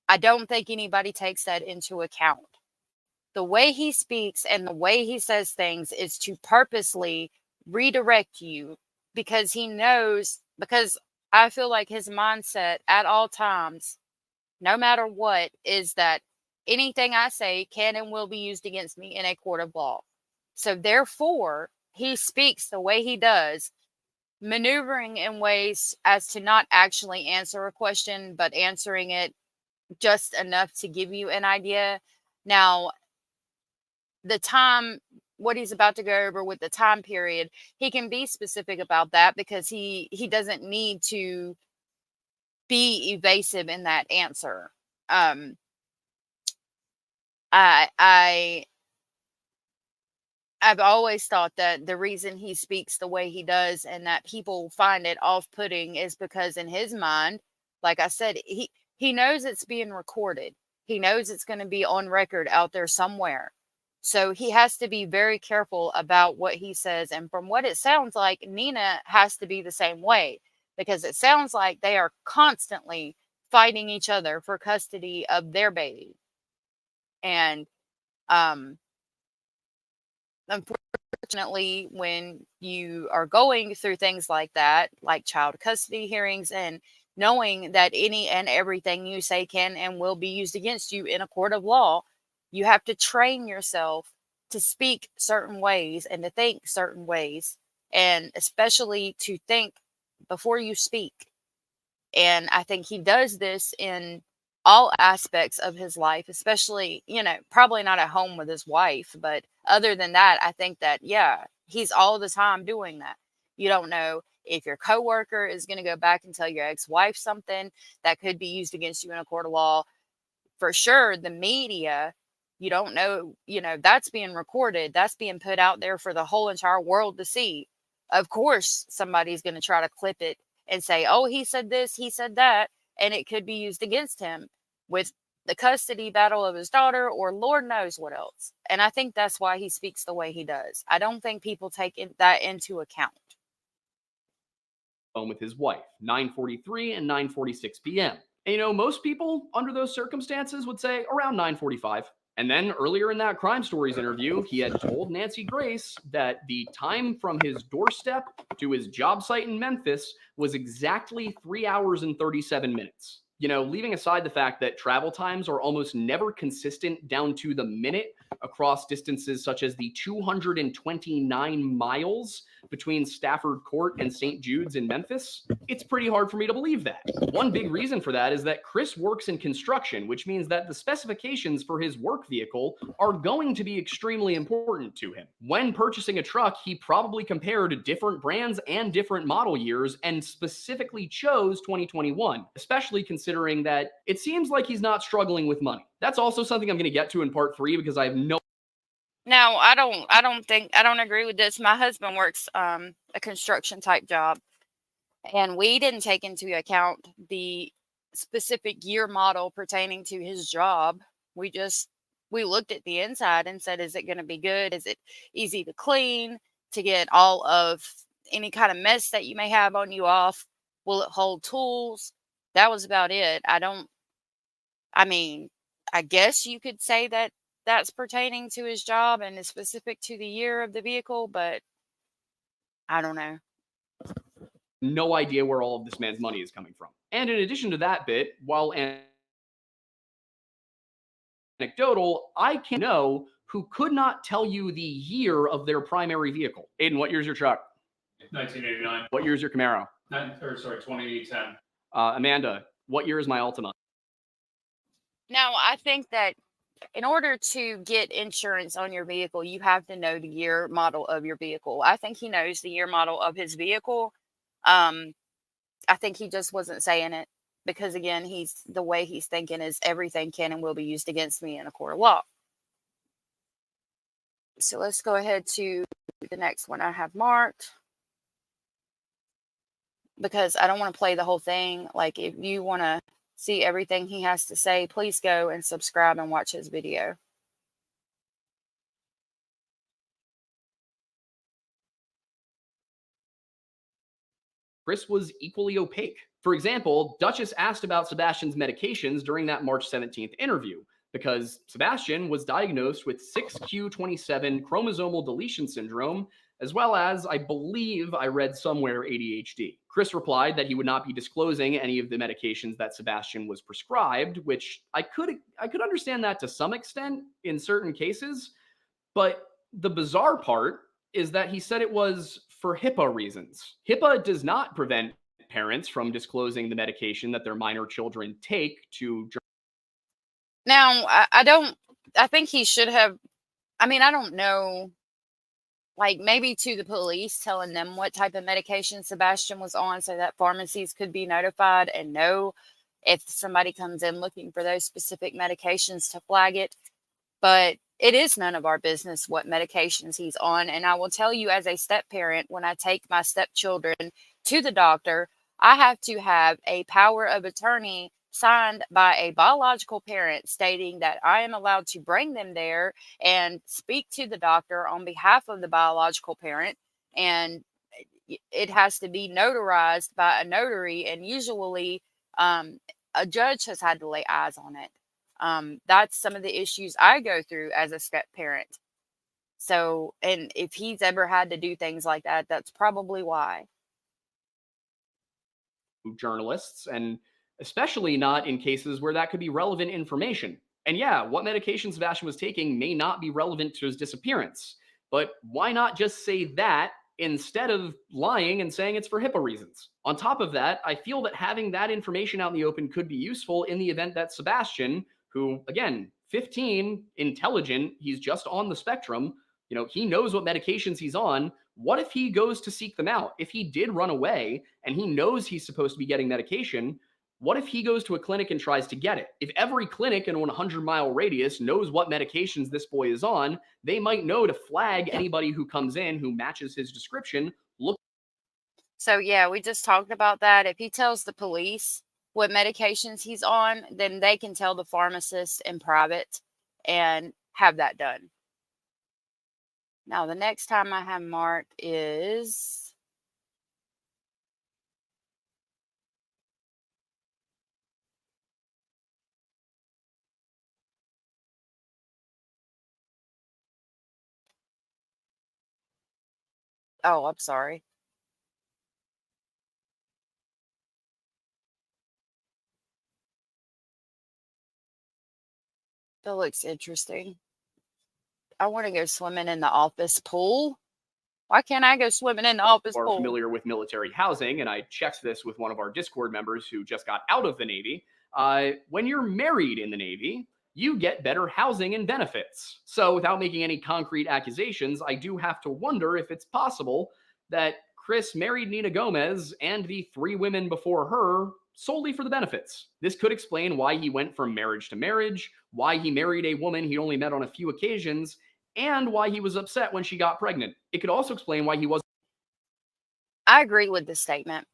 B: I don't think anybody takes that into account. The way he speaks and the way he says things is to purposely redirect you, because he knows, because I feel like his mindset at all times, no matter what, is that anything I say can and will be used against me in a court of law. So therefore, he speaks the way he does, maneuvering in ways as to not actually answer a question, but answering it just enough to give you an idea. Now, the time, what he's about to go over with the time period, he can be specific about that because he doesn't need to be evasive in that answer. I've always thought that the reason he speaks the way he does and that people find it off-putting is because in his mind, like I said, he knows it's being recorded. He knows it's going to be on record out there somewhere. So he has to be very careful about what he says. And from what it sounds like, Nina has to be the same way, because it sounds like they are constantly fighting each other for custody of their baby. And unfortunately, when you are going through things like that, like child custody hearings, and knowing that any and everything you say can and will be used against you in a court of law, you have to train yourself to speak certain ways and to think certain ways, and especially to think before you speak. And I think he does this in all aspects of his life, especially, probably not at home with his wife, but other than that, I think that, yeah, he's all the time doing that. You don't know if your coworker is going to go back and tell your ex-wife something that could be used against you in a court of law. For sure, the media, you don't know, that's being recorded, that's being put out there for the whole entire world to see. Of course, somebody's going to try to clip it and say, oh, he said this, he said that, and it could be used against him with the custody battle of his daughter, or Lord knows what else. And I think that's why he speaks the way he does. I don't think people take that into account.
G: With his wife, 9:43 and 9:46 p.m. And most people under those circumstances would say around 9:45. And then earlier in that Crime Stories interview, he had told Nancy Grace that the time from his doorstep to his job site in Memphis was exactly 3 hours and 37 minutes. Leaving aside the fact that travel times are almost never consistent down to the minute across distances such as the 229 miles between Stafford Court and St. Jude's in Memphis, it's pretty hard for me to believe that. One big reason for that is that Chris works in construction, which means that the specifications for his work vehicle are going to be extremely important to him. When purchasing a truck, he probably compared different brands and different model years and specifically chose 2021, especially considering that it seems like he's not struggling with money. That's also something I'm going to get to in part 3 because I have no.
B: Now, I don't agree with this. My husband works a construction type job, and we didn't take into account the specific year model pertaining to his job. We looked at the inside and said, is it going to be good? Is it easy to clean, to get all of any kind of mess that you may have on you off? Will it hold tools? That was about it. I guess you could say that that's pertaining to his job and is specific to the year of the vehicle, but I don't know.
G: No idea where all of this man's money is coming from. And in addition to that bit, while anecdotal, I can know who could not tell you the year of their primary vehicle. Aiden, what year's your truck?
J: 1989.
G: What year's your Camaro?
J: 2010.
G: Amanda, what year is my Altima?
B: Now, I think that in order to get insurance on your vehicle, you have to know the year model of your vehicle. I think he knows the year model of his vehicle. I think he just wasn't saying it because, again, the way he's thinking is everything can and will be used against me in a court of law. So let's go ahead to the next one I have marked, because I don't want to play the whole thing. Like, if you want to see everything he has to say, please go and subscribe and watch his video.
G: Chris was equally opaque. For example, Duchess asked about Sebastian's medications during that March 17th interview, because Sebastian was diagnosed with 6q27 chromosomal deletion syndrome, as well as, I believe I read somewhere, ADHD. Chris replied that he would not be disclosing any of the medications that Sebastian was prescribed, which I could understand that to some extent in certain cases, but the bizarre part is that he said it was for HIPAA reasons. HIPAA does not prevent parents from disclosing the medication that their minor children take to.
B: Now, I think he should have, I don't know, like maybe to the police, telling them what type of medication Sebastian was on so that pharmacies could be notified and know if somebody comes in looking for those specific medications to flag it. But it is none of our business what medications he's on. And I will tell you, as a step parent, when I take my stepchildren to the doctor, I have to have a power of attorney signed by a biological parent stating that I am allowed to bring them there and speak to the doctor on behalf of the biological parent. And it has to be notarized by a notary. And usually a judge has had to lay eyes on it. That's some of the issues I go through as a step parent. So, and if he's ever had to do things like that, that's probably why.
G: Journalists, and especially not in cases where that could be relevant information. And yeah, what medication Sebastian was taking may not be relevant to his disappearance, but why not just say that instead of lying and saying it's for HIPAA reasons? On top of that, I feel that having that information out in the open could be useful in the event that Sebastian, who, again, 15, intelligent, he's just on the spectrum, he knows what medications he's on. What if he goes to seek them out? If he did run away and he knows he's supposed to be getting medication, what if he goes to a clinic and tries to get it? If every clinic in a 100-mile radius knows what medications this boy is on, they might know to flag anybody who comes in who matches his description.
B: So yeah, we just talked about that. If he tells the police what medications he's on, then they can tell the pharmacist in private and have that done. Now, the next time I have marked is oh, I'm sorry. That looks interesting. I want to go swimming in the office pool. Why can't I go swimming in the office
G: Are
B: pool?
G: familiar with military housing, and I checked this with one of our Discord members who just got out of the Navy. When you're married in the Navy, you get better housing and benefits. So without making any concrete accusations, I do have to wonder if it's possible that Chris married Nina Gomez and the 3 women before her solely for the benefits. This could explain why he went from marriage to marriage, why he married a woman he only met on a few occasions, and why he was upset when she got pregnant. It could also explain why he wasn't.
B: I agree with this statement.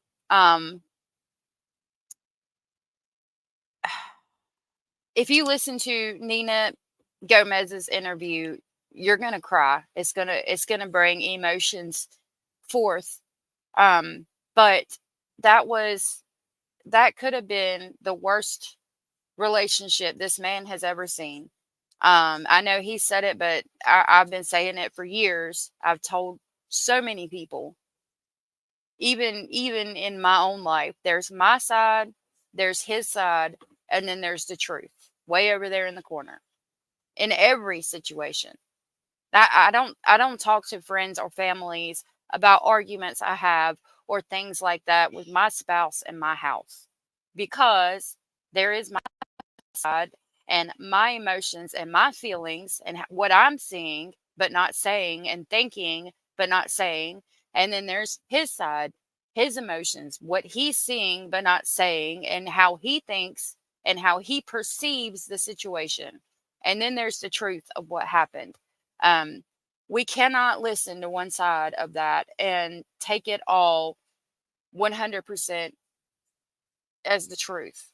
B: If you listen to Nina Gomez's interview, you're gonna cry. It's gonna bring emotions forth. But that could have been the worst relationship this man has ever seen. I know he said it, but I've been saying it for years. I've told so many people, even in my own life, there's my side, there's his side, and then there's the truth way over there in the corner. in every situation. I don't talk to friends or families about arguments I have or things like that with my spouse in my house, because there is my side and my emotions and my feelings and what I'm seeing but not saying, and thinking but not saying. And then there's his side, his emotions, what he's seeing but not saying, and how he thinks and how he perceives the situation. And then there's the truth of what happened. Um, we cannot listen to one side of that and take it all 100% as the truth.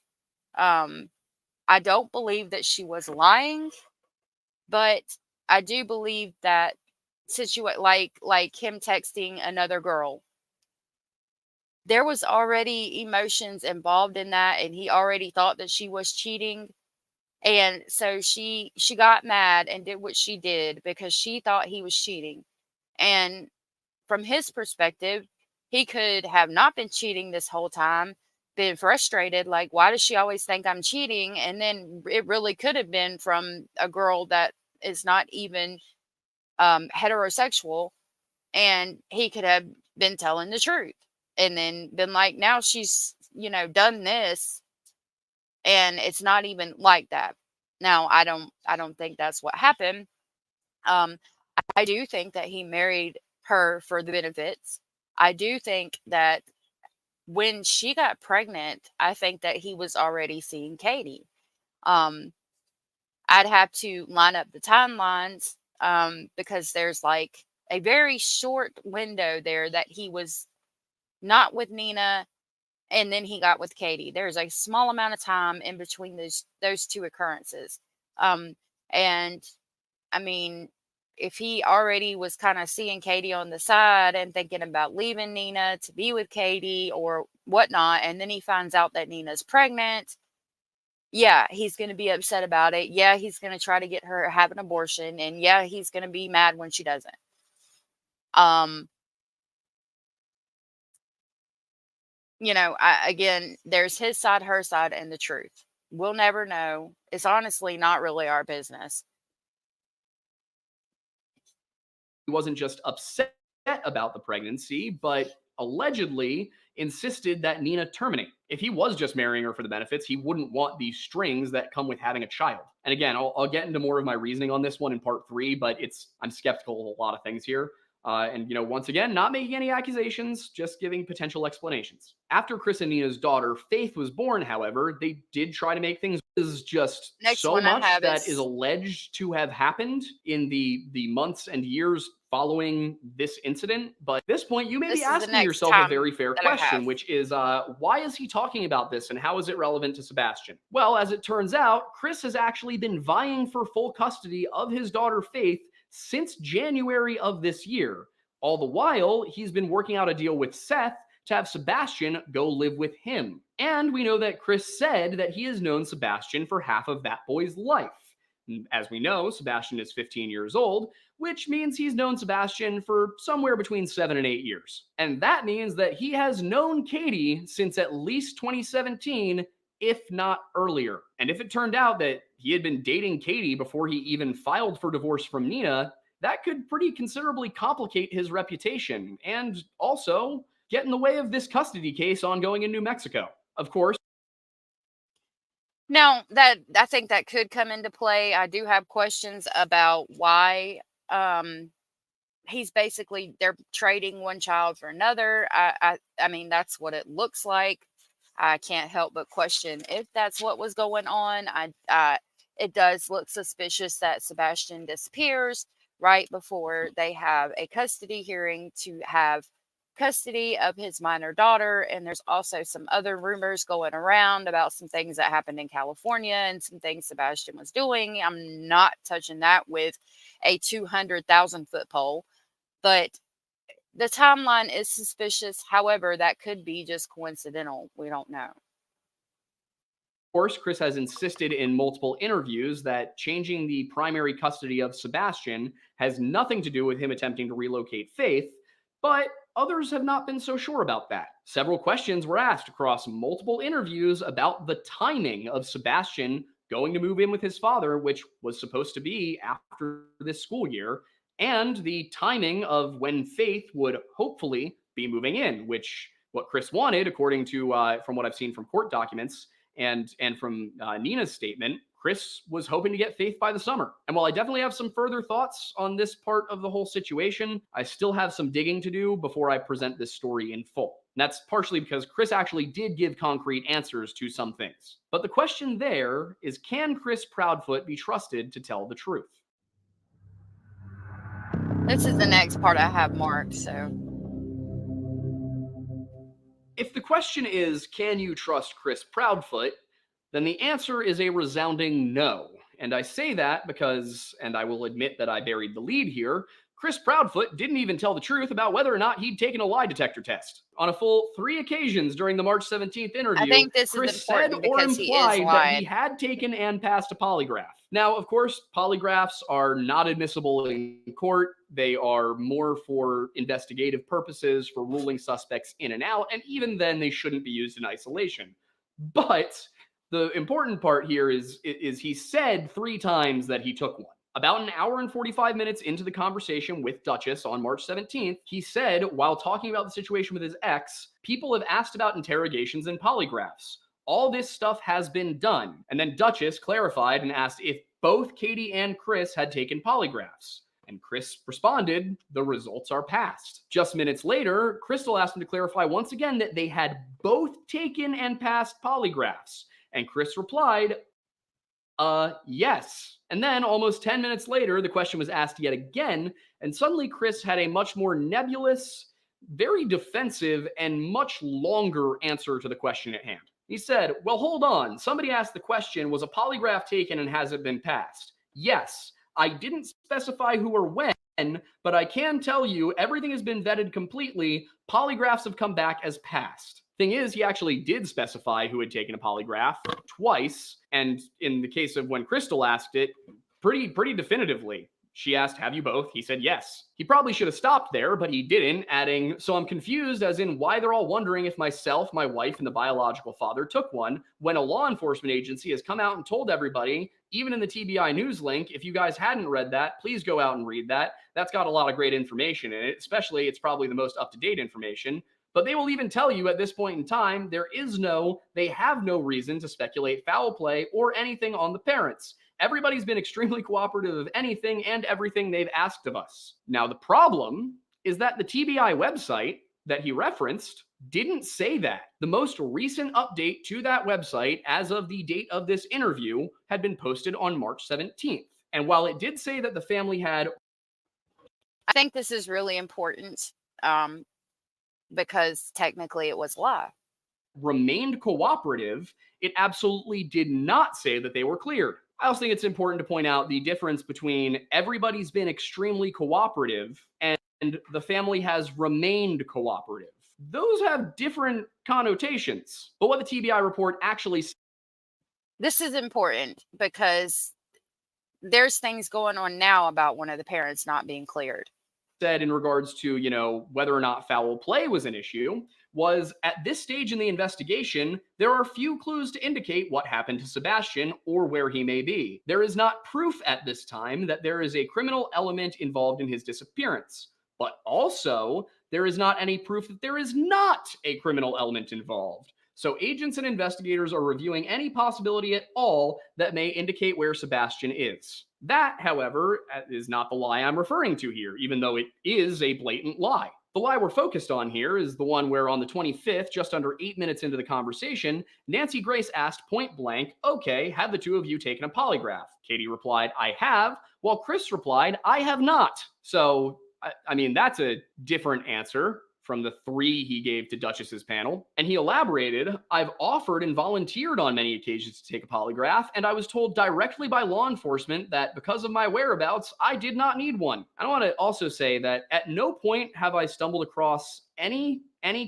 B: I don't believe that she was lying, but I do believe that like him texting another girl, there was already emotions involved in that, and he already thought that she was cheating. And so she got mad and did what she did because she thought he was cheating. And from his perspective, he could have not been cheating this whole time, been frustrated, like, why does she always think I'm cheating? And then it really could have been from a girl that is not even heterosexual, and he could have been telling the truth and then been like, now she's, done this, and it's not even like that. Now, I don't think that's what happened. Um, I do think that he married her for the benefits. I do think that when she got pregnant, I think that he was already seeing Katie. Um, I'd have to line up the timelines, because there's like a very short window there that he was not with Nina and then he got with Katie. There's a small amount of time in between those two occurrences. Um, and I mean, if he already was kind of seeing Katie on the side and thinking about leaving Nina to be with Katie or whatnot, and then he finds out that Nina's pregnant, yeah, he's going to be upset about it. Yeah, he's going to try to get her to have an abortion. And yeah, he's going to be mad when she doesn't. Um, again, there's his side, her side, and the truth. We'll never know. It's honestly not really our business.
G: He wasn't just upset about the pregnancy, but allegedly insisted that Nina terminate. If he was just marrying her for the benefits, he wouldn't want these strings that come with having a child. And again, I'll get into more of my reasoning on this one in part 3, but I'm skeptical of a lot of things here. And once again, not making any accusations, just giving potential explanations. After Chris and Nina's daughter, Faith, was born, however, they did try to make things is just
B: Next
G: so
B: one I
G: much
B: have
G: that
B: is-
G: is alleged to have happened in the months and years following this incident. But at this point, you may
B: This
G: be
B: is the
G: asking
B: next
G: yourself a
B: time
G: very fair
B: that I
G: question,
B: have.
G: which is why is he talking about this and how is it relevant to Sebastian? Well, as it turns out, Chris has actually been vying for full custody of his daughter Faith since January of this year. All the while, he's been working out a deal with Seth to have Sebastian go live with him. And we know that Chris said that he has known Sebastian for half of that boy's life. As we know, Sebastian is 15 years old, which means he's known Sebastian for somewhere between 7 and 8 years. And that means that he has known Katie since at least 2017, if not earlier. And if it turned out that he had been dating Katie before he even filed for divorce from Nina, that could pretty considerably complicate his reputation and also get in the way of this custody case ongoing in New Mexico. Of course.
B: Now, that I think that could come into play. I do have questions about why he's basically, they're trading one child for another. I mean, that's what it looks like. I can't help but question if that's what was going on. It does look suspicious that Sebastian disappears right before they have a custody hearing to have custody of his minor daughter. And there's also some other rumors going around about some things that happened in California and some things Sebastian was doing. I'm not touching that with a 200,000-foot pole, but the timeline is suspicious. However, that could be just coincidental. We don't know.
G: Of course, Chris has insisted in multiple interviews that changing the primary custody of Sebastian has nothing to do with him attempting to relocate Faith, but others have not been so sure about that. Several questions were asked across multiple interviews about the timing of Sebastian going to move in with his father, which was supposed to be after this school year, and the timing of when Faith would hopefully be moving in, which what Chris wanted, according to from what I've seen from court documents and from Nina's statement, Chris was hoping to get Faith by the summer. And while I definitely have some further thoughts on this part of the whole situation, I still have some digging to do before I present this story in full. And that's partially because Chris actually did give concrete answers to some things. But the question there is, can Chris Proudfoot be trusted to tell the truth?
B: This is the next part I have marked, so.
G: If the question is, can you trust Chris Proudfoot, then the answer is a resounding no. And I say that because, and I will admit that I buried the lead here, Chris Proudfoot didn't even tell the truth about whether or not he'd taken a lie detector test. On a full 3 occasions during the March 17th interview,
B: I think this
G: Chris
B: is
G: said
B: important
G: or
B: because he is
G: implied that
B: lying.
G: he had taken and passed a polygraph. Now, of course, polygraphs are not admissible in court. They are more for investigative purposes, for ruling suspects in and out, and even then they shouldn't be used in isolation. But the important part here is he said 3 times that he took one. About an hour and 45 minutes into the conversation with Duchess on March 17th, he said, while talking about the situation with his ex, people have asked about interrogations and polygraphs. All this stuff has been done. And then Duchess clarified and asked if both Katie and Chris had taken polygraphs. And Chris responded, the results are passed. Just minutes later, Crystal asked him to clarify once again that they had both taken and passed polygraphs. And Chris replied, yes. And then almost 10 minutes later, the question was asked yet again, and suddenly Chris had a much more nebulous, very defensive, and much longer answer to the question at hand. He said, well, hold on. Somebody asked the question, was a polygraph taken and has it been passed? Yes. I didn't specify who or when, but I can tell you everything has been vetted completely. Polygraphs have come back as passed. Thing is, he actually did specify who had taken a polygraph twice, and in the case of when Crystal asked it, pretty definitively. She asked, have you both? He said yes. He probably should have stopped there, but he didn't, adding, so I'm confused as in why they're all wondering if myself, my wife, and the biological father took one, when a law enforcement agency has come out and told everybody, even in the TBI news link, if you guys hadn't read that, please go out and read that. That's got a lot of great information in it, especially it's probably the most up-to-date information. But they will even tell you at this point in time, they have no reason to speculate foul play or anything on the parents. Everybody's been extremely cooperative of anything and everything they've asked of us. Now, the problem is that the TBI website that he referenced didn't say that. The most recent update to that website as of the date of this interview had been posted on March 17th. And while it did say that the family had...
B: I think this is really important because technically it was a lie.
G: Remained cooperative, it absolutely did not say that they were cleared. I also think it's important to point out the difference between everybody's been extremely cooperative and the family has remained cooperative. Those have different connotations. But what the TBI report actually said...
B: This is important because there's things going on now about one of the parents not being cleared.
G: Said in regards to, whether or not foul play was an issue, was at this stage in the investigation, there are few clues to indicate what happened to Sebastian or where he may be. There is not proof at this time that there is a criminal element involved in his disappearance. But also, there is not any proof that there is not a criminal element involved. So agents and investigators are reviewing any possibility at all that may indicate where Sebastian is. That, however, is not the lie I'm referring to here, even though it is a blatant lie. The lie we're focused on here is the one where on the 25th, just under 8 minutes into the conversation, Nancy Grace asked point blank, okay, have the two of you taken a polygraph? Katie replied, I have, while Chris replied, I have not. So, I mean, that's a different answer from the 3 he gave to Duchess's panel. And he elaborated, I've offered and volunteered on many occasions to take a polygraph, and I was told directly by law enforcement that because of my whereabouts, I did not need one. I want to also say that at no point have I stumbled across any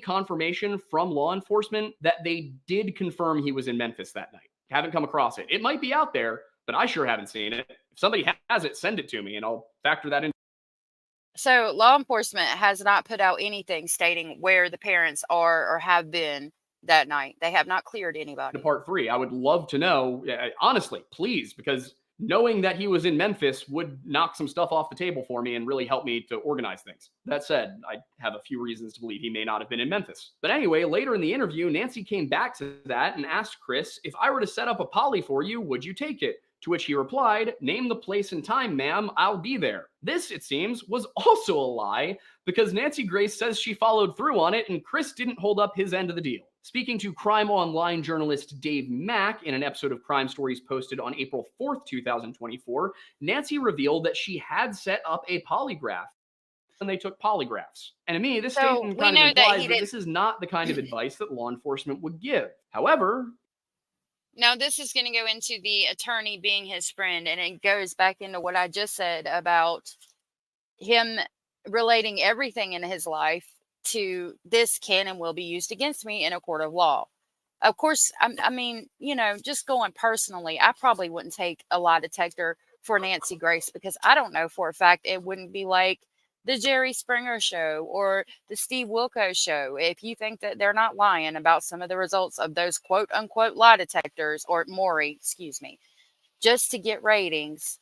G: confirmation from law enforcement that they did confirm he was in Memphis that night. Haven't come across it. It might be out there, but I sure haven't seen it. If somebody has it, send it to me, and I'll factor that in.
B: So law enforcement has not put out anything stating where the parents are or have been that night. They have not cleared anybody.
G: To part 3, I would love to know, honestly, please, because knowing that he was in Memphis would knock some stuff off the table for me and really help me to organize things. That said, I have a few reasons to believe he may not have been in Memphis. But anyway, later in the interview, Nancy came back to that and asked Chris, if I were to set up a poly for you, would you take it? To which he replied, name the place and time, ma'am, I'll be there. This, it seems, was also a lie because Nancy Grace says she followed through on it and Chris didn't hold up his end of the deal. Speaking to Crime Online journalist Dave Mack in an episode of Crime Stories posted on April 4th, 2024, Nancy revealed that she had set up a polygraph and they took polygraphs. And to me, this statement kind of implies that this is not the kind of advice that law enforcement would give. However,
B: now this is going to go into the attorney being his friend, and it goes back into what I just said about him relating everything in his life to this can and will be used against me in a court of law. Of course, I mean, you know, just going personally, I probably wouldn't take a lie detector for Nancy Grace because I don't know for a fact it wouldn't be like the Jerry Springer show or the Steve Wilkos show. If you think that they're not lying about some of the results of those quote unquote lie detectors, or Maury, excuse me, just to get ratings,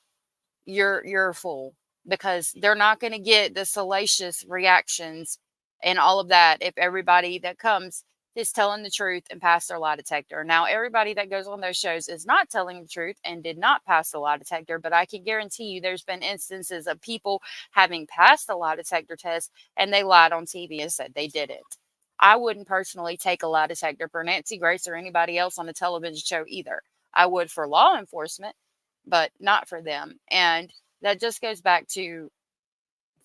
B: you're a fool, because they're not going to get the salacious reactions and all of that if everybody that comes is telling the truth and pass their lie detector. Now, everybody that goes on those shows is not telling the truth and did not pass the lie detector, but I can guarantee you there's been instances of people having passed the lie detector test and they lied on TV and said they didn't. I wouldn't personally take a lie detector for Nancy Grace or anybody else on a television show either. I would for law enforcement, but not for them. And that just goes back to,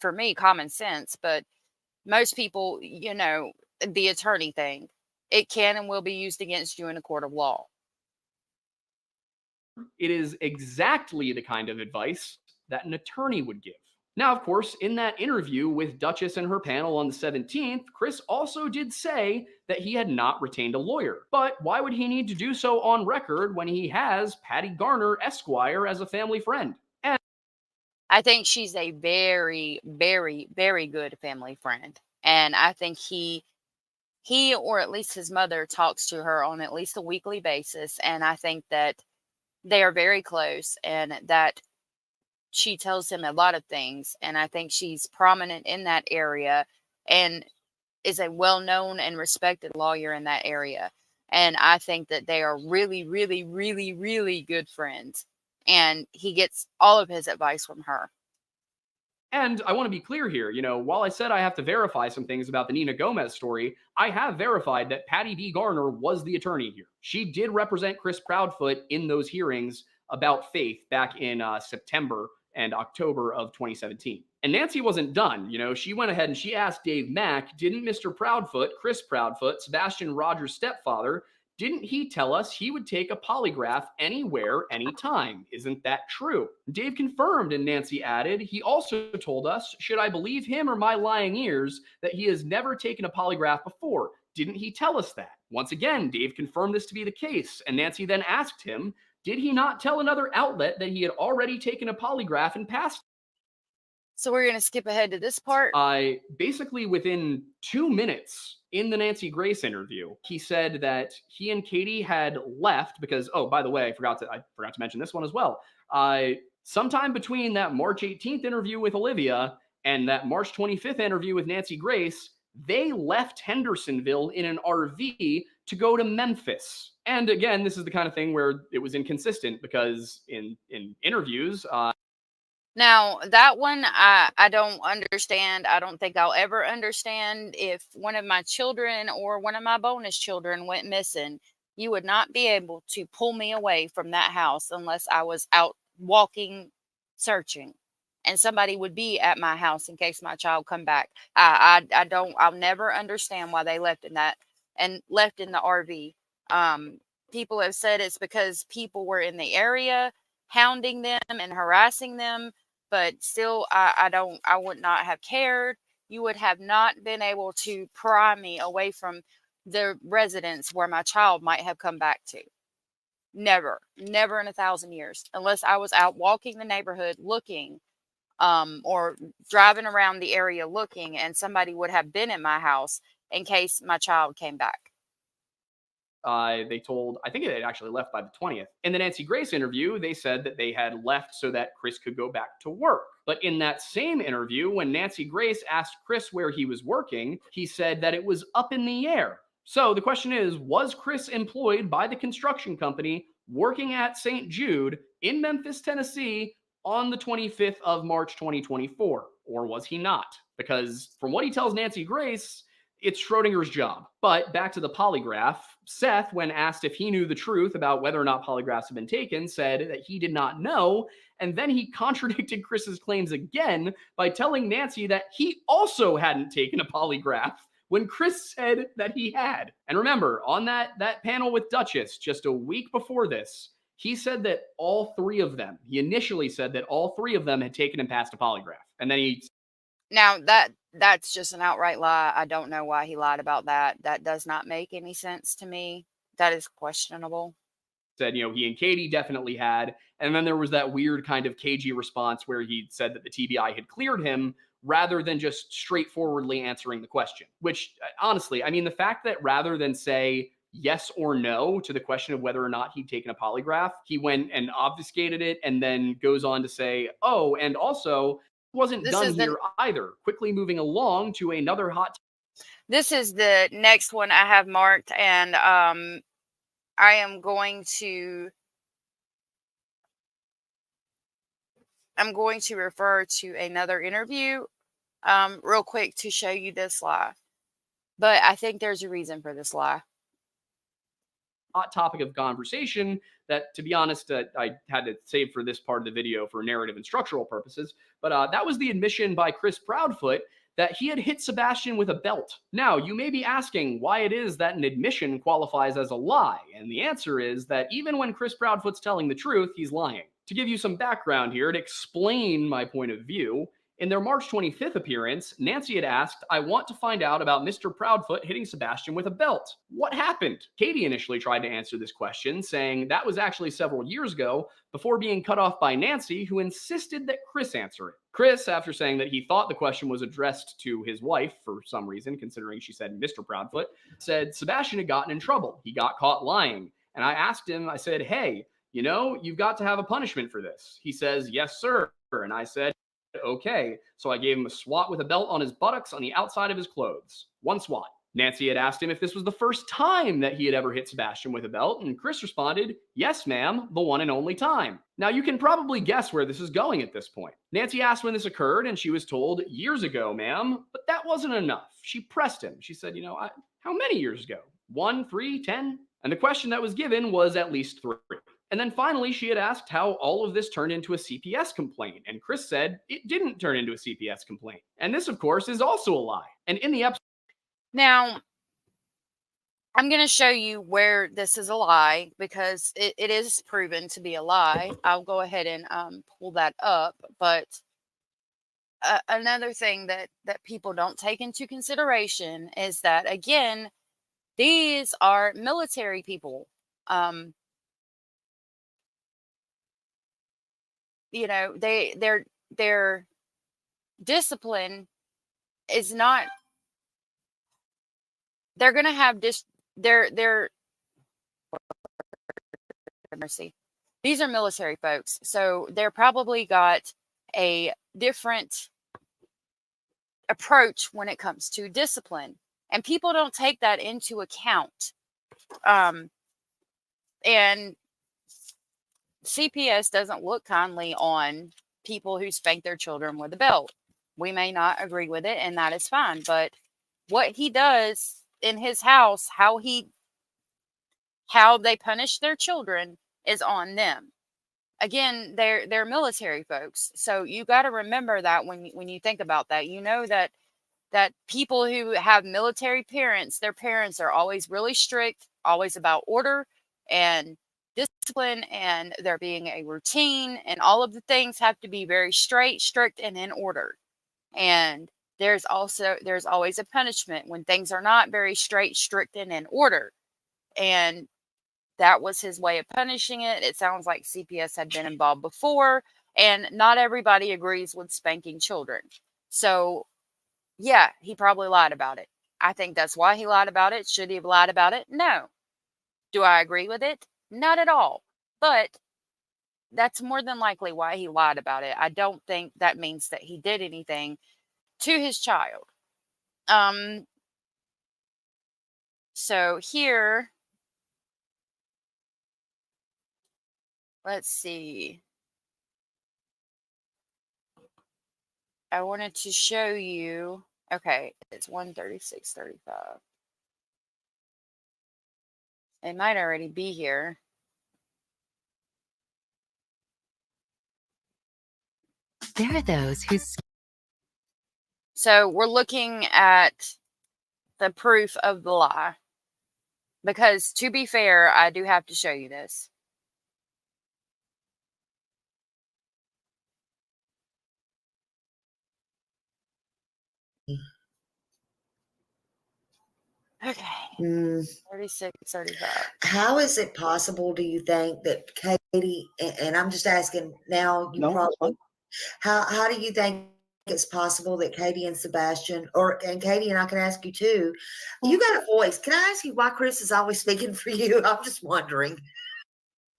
B: for me, common sense. But most people, you know, the attorney thing, it can and will be used against you in a court of law.
G: It is exactly the kind of advice that an attorney would give. Now, of course, in that interview with Duchess and her panel on the 17th, Chris also did say that he had not retained a lawyer. But why would he need to do so on record when he has Patty Garner, Esquire, as a family friend? And
B: I think she's a very, very, very good family friend. And I think he or at least his mother talks to her on at least a weekly basis. And I think that they are very close and that she tells him a lot of things. And I think she's prominent in that area and is a well-known and respected lawyer in that area. And I think that they are really, really, really, really good friends. And he gets all of his advice from her.
G: And I want to be clear here, you know, while I said I have to verify some things about the Nina Gomez story, I have verified that Patty B. Garner was the attorney here. She did represent Chris Proudfoot in those hearings about Faith back in September and October of 2017. And Nancy wasn't done. You know, she went ahead and she asked Dave Mack, didn't Mr. Proudfoot, Chris Proudfoot, Sebastian Rogers' stepfather, didn't he tell us he would take a polygraph anywhere, anytime? Isn't that true? Dave confirmed, and Nancy added, he also told us, should I believe him or my lying ears, that he has never taken a polygraph before. Didn't he tell us that? Once again, Dave confirmed this to be the case, and Nancy then asked him, did he not tell another outlet that he had already taken a polygraph and passed?
B: So we're going to skip ahead to this part.
G: Basically within 2 minutes in the Nancy Grace interview, he said that he and Katie had left because, oh, by the way, I forgot to mention this one as well. Sometime between that March 18th interview with Olivia and that March 25th interview with Nancy Grace, they left Hendersonville in an RV to go to Memphis. And again, this is the kind of thing where it was inconsistent because in interviews,
B: now, that one, I don't understand. I don't think I'll ever understand. If one of my children or one of my bonus children went missing, you would not be able to pull me away from that house unless I was out walking, searching. And somebody would be at my house in case my child come back. I'll never understand why they left in that and left in the RV. People have said it's because people were in the area hounding them and harassing them. But still, I would not have cared. You would have not been able to pry me away from the residence where my child might have come back to. Never in 1,000 years, unless I was out walking the neighborhood looking, or driving around the area looking, and somebody would have been in my house in case my child came back.
G: they told, I think it had actually left by the 20th. In the Nancy Grace interview, they said that they had left so that Chris could go back to work. But in that same interview, when Nancy Grace asked Chris where he was working, he said that it was up in the air. So the question is, was Chris employed by the construction company working at St. Jude in Memphis, Tennessee on the 25th of March, 2024? Or was he not? Because from what he tells Nancy Grace, it's Schrodinger's job. But back to the polygraph, Seth, when asked if he knew the truth about whether or not polygraphs had been taken, said that he did not know. And then he contradicted Chris's claims again by telling Nancy that he also hadn't taken a polygraph when Chris said that he had. And remember, on that panel with Duchess just a week before this, he said that all three of them, he initially said that all three of them had taken and passed a polygraph. And then he...
B: Now, that's just an outright lie. I don't know why he lied about that. That does not make any sense to me. That is questionable.
G: Said, you know, he and Katie definitely had. And then there was that weird kind of cagey response where he said that the TBI had cleared him rather than just straightforwardly answering the question. Which, honestly, I mean, the fact that rather than say yes or no to the question of whether or not he'd taken a polygraph, he went and obfuscated it and then goes on to say, oh, and also wasn't done here either. Quickly moving along to another hot.
B: This is the next one I have marked, and I am going to refer to another interview real quick to show you this lie. But I think there's a reason for this lie.
G: Hot topic of conversation that, to be honest, I had to save for this part of the video for narrative and structural purposes. But that was the admission by Chris Proudfoot that he had hit Sebastian with a belt. Now, you may be asking why it is that an admission qualifies as a lie. And the answer is that even when Chris Proudfoot's telling the truth, he's lying. To give you some background here, to explain my point of view, in their March 25th appearance, Nancy had asked, I want to find out about Mr. Proudfoot hitting Sebastian with a belt. What happened? Katie initially tried to answer this question, saying that was actually several years ago, before being cut off by Nancy, who insisted that Chris answer it. Chris, after saying that he thought the question was addressed to his wife for some reason, considering she said Mr. Proudfoot, said Sebastian had gotten in trouble. He got caught lying. And I asked him, I said, hey, you know, you've got to have a punishment for this. He says, yes, sir. And I said, okay. So I gave him a swat with a belt on his buttocks on the outside of his clothes. One swat. Nancy had asked him if this was the first time that he had ever hit Sebastian with a belt, and Chris responded, yes, ma'am, the one and only time. Now, you can probably guess where this is going at this point. Nancy asked when this occurred, and she was told, years ago, ma'am, but that wasn't enough. She pressed him. She said, you know, how many years ago? 1, 3, 10? And the question that was given was at least 3. And then finally, she had asked how all of this turned into a CPS complaint. And Chris said it didn't turn into a CPS complaint. And this, of course, is also a lie. And in the episode...
B: Now, I'm going to show you where this is a lie, because it is proven to be a lie. I'll go ahead and pull that up. But another thing that people don't take into consideration is that, again, these are military people. You know, their discipline is not, they're going to have their mercy. These are military folks. So they're probably got a different approach when it comes to discipline, and people don't take that into account. And CPS doesn't look kindly on people who spank their children with a belt. We may not agree with it, and that is fine. But what he does in his house, how they punish their children, is on them. Again, they're military folks, so you got to remember that when you think about that. You know that people who have military parents, their parents are always really strict, always about order and discipline, and there being a routine, and all of the things have to be very straight, strict, and in order. And there's always a punishment when things are not very straight, strict, and in order. And that was his way of punishing it. It sounds like CPS had been involved before, and not everybody agrees with spanking children. So yeah, he probably lied about it. I think that's why he lied about it. Should he have lied about it? No. Do I agree with it? Not at all. But that's more than likely why he lied about it. I don't think that means that he did anything to his child. So here, let's see. I wanted to show you. Okay, it's 136.35. It might already be here.
K: There are those who.
B: So we're looking at the proof of the lie. Because to be fair, I do have to show you this. Okay. 36.35.
L: How is it possible, do you think, that Katie, and I'm just asking now, you
E: No, that's
L: probably,
E: fine.
L: how do you think it's possible that Katie and Sebastian, and Katie, and I can ask you too, you got a voice. Can I ask you why Chris is always speaking for you? I'm just wondering.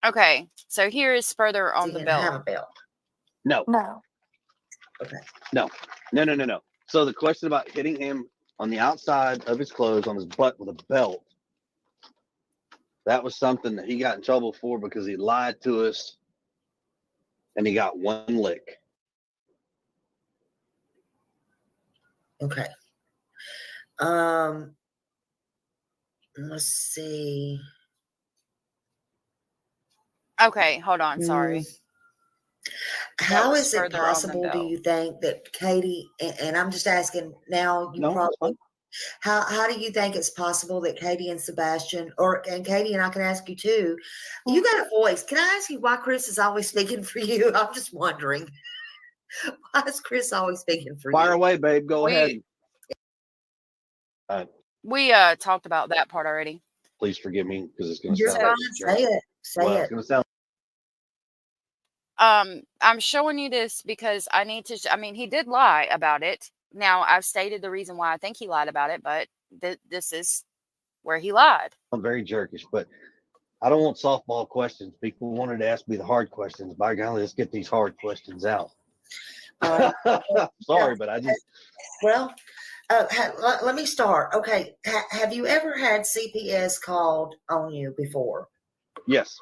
B: Okay, so here is further on the
L: Didn't
B: belt.
L: have a belt.
E: No.
F: No.
L: Okay.
E: No. So the question about hitting him on the outside of his clothes on his butt with a belt, that was something that he got in trouble for because he lied to us and he got one lick.
L: Okay. Let's see.
B: Okay, hold on, sorry.
L: How
B: was
L: is it
B: further on the
L: possible, do
B: belt.
L: you think, that Katie, and I'm just asking now, you
E: No, that's
L: probably,
E: fine.
L: how do you think it's possible that Katie and Sebastian, and Katie, and I can ask you too, you got a voice. Can I ask you why Chris is always speaking for you? I'm just wondering. Why is Chris always speaking for
E: Fire
L: you?
E: away, babe. Go ahead.
B: We talked about that part already.
E: Please forgive me because it's going to
L: You're
E: sound
L: fine.
E: like
L: Say it. Say
E: well,
L: it.
E: it's going to sound.
B: I'm showing you this because I need to. I mean, he did lie about it. Now I've stated the reason why I think he lied about it, but this is where he lied.
E: I'm very jerkish, but I don't want softball questions. People wanted to ask me the hard questions. By golly, let's get these hard questions out. Sorry, but I just.
L: Well, let me start. Okay. Have you ever had CPS called on you before?
E: Yes.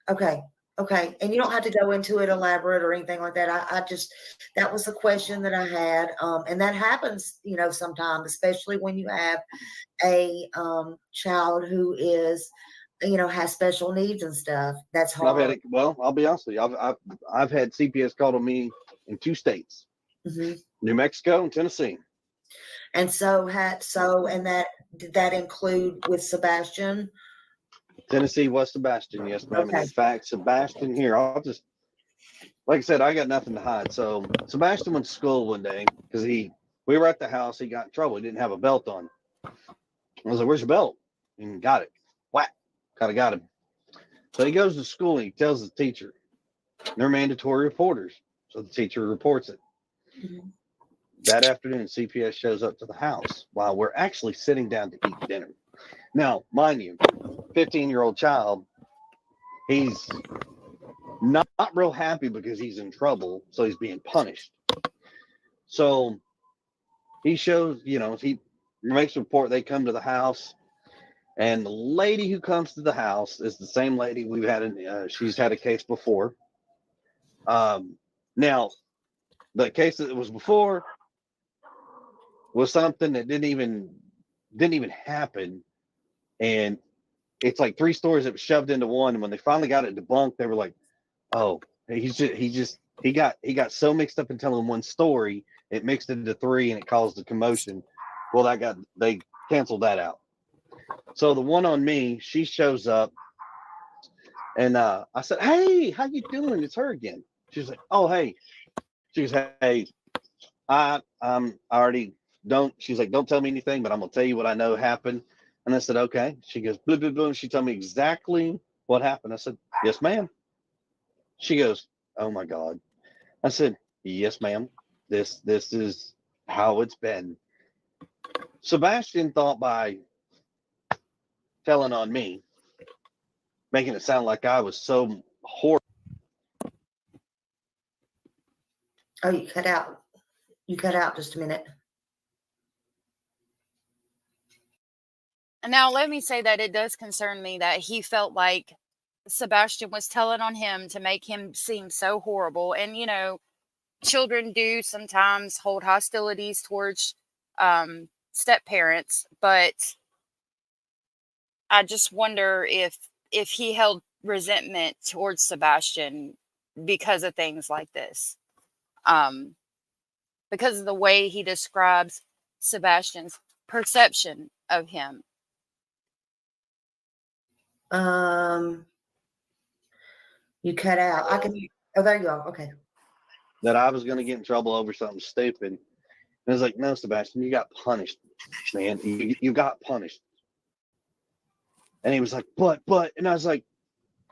L: Okay. Okay. And you don't have to go into it elaborate or anything like that. I just, that was the question that I had. And that happens, sometimes, especially when you have a child who is, has special needs and stuff. That's hard.
E: I've had it. Well, I'll be honest with you. I've had CPS called on me in 2 states, New Mexico and Tennessee.
L: And and did that include with Sebastian? Tennessee
E: was Sebastian, yes, ma'am.
L: Okay.
E: And in fact, Sebastian here, I'll just, like I said, I got nothing to hide. So Sebastian went to school one day because we were at the house. He got in trouble. He didn't have a belt on. I was like, where's your belt? And got it. Whack. Kind of got him. So he goes to school and he tells the teacher. They're mandatory reporters. So the teacher reports it. That afternoon, CPS shows up to the house while we're actually sitting down to eat dinner. Now, mind you, 15-year-old child, he's not real happy because he's in trouble, so he's being punished. So he shows, he makes a report. They come to the house, and the lady who comes to the house is the same lady we've had. She's had a case before. Now, the case that was before was something that didn't even happen, and it's like 3 stories that was shoved into one. And when they finally got it debunked, they were like, "Oh, he got so mixed up in telling one story, it mixed into 3, and it caused a commotion." Well, they canceled that out. So the one on me, she shows up, and I said, "Hey, how you doing?" It's her again. She's like, "Oh, hey." She goes, "Hey, I already don't." She's like, "Don't tell me anything, but I'm gonna tell you what I know happened." And I said, "Okay." She goes, "Blah blah blah." She told me exactly what happened. I said, "Yes, ma'am." She goes, "Oh my God." I said, "Yes, ma'am. This is how it's been." Sebastian thought by telling on me making it sound like I was so horrible.
L: Oh, you cut out. You cut out just a minute.
B: Now, let me say that it does concern me that he felt like Sebastian was telling on him to make him seem so horrible. And, you know, children do sometimes hold hostilities towards step parents, but I just wonder if he held resentment towards Sebastian because of things like this. Because of the way he describes Sebastian's perception of him.
L: You cut out. I can. Oh, there you go. Okay.
E: That I was going to get in trouble over something stupid. And I was like, no, Sebastian, you got punished, man. You got punished. And he was like, but, and I was like,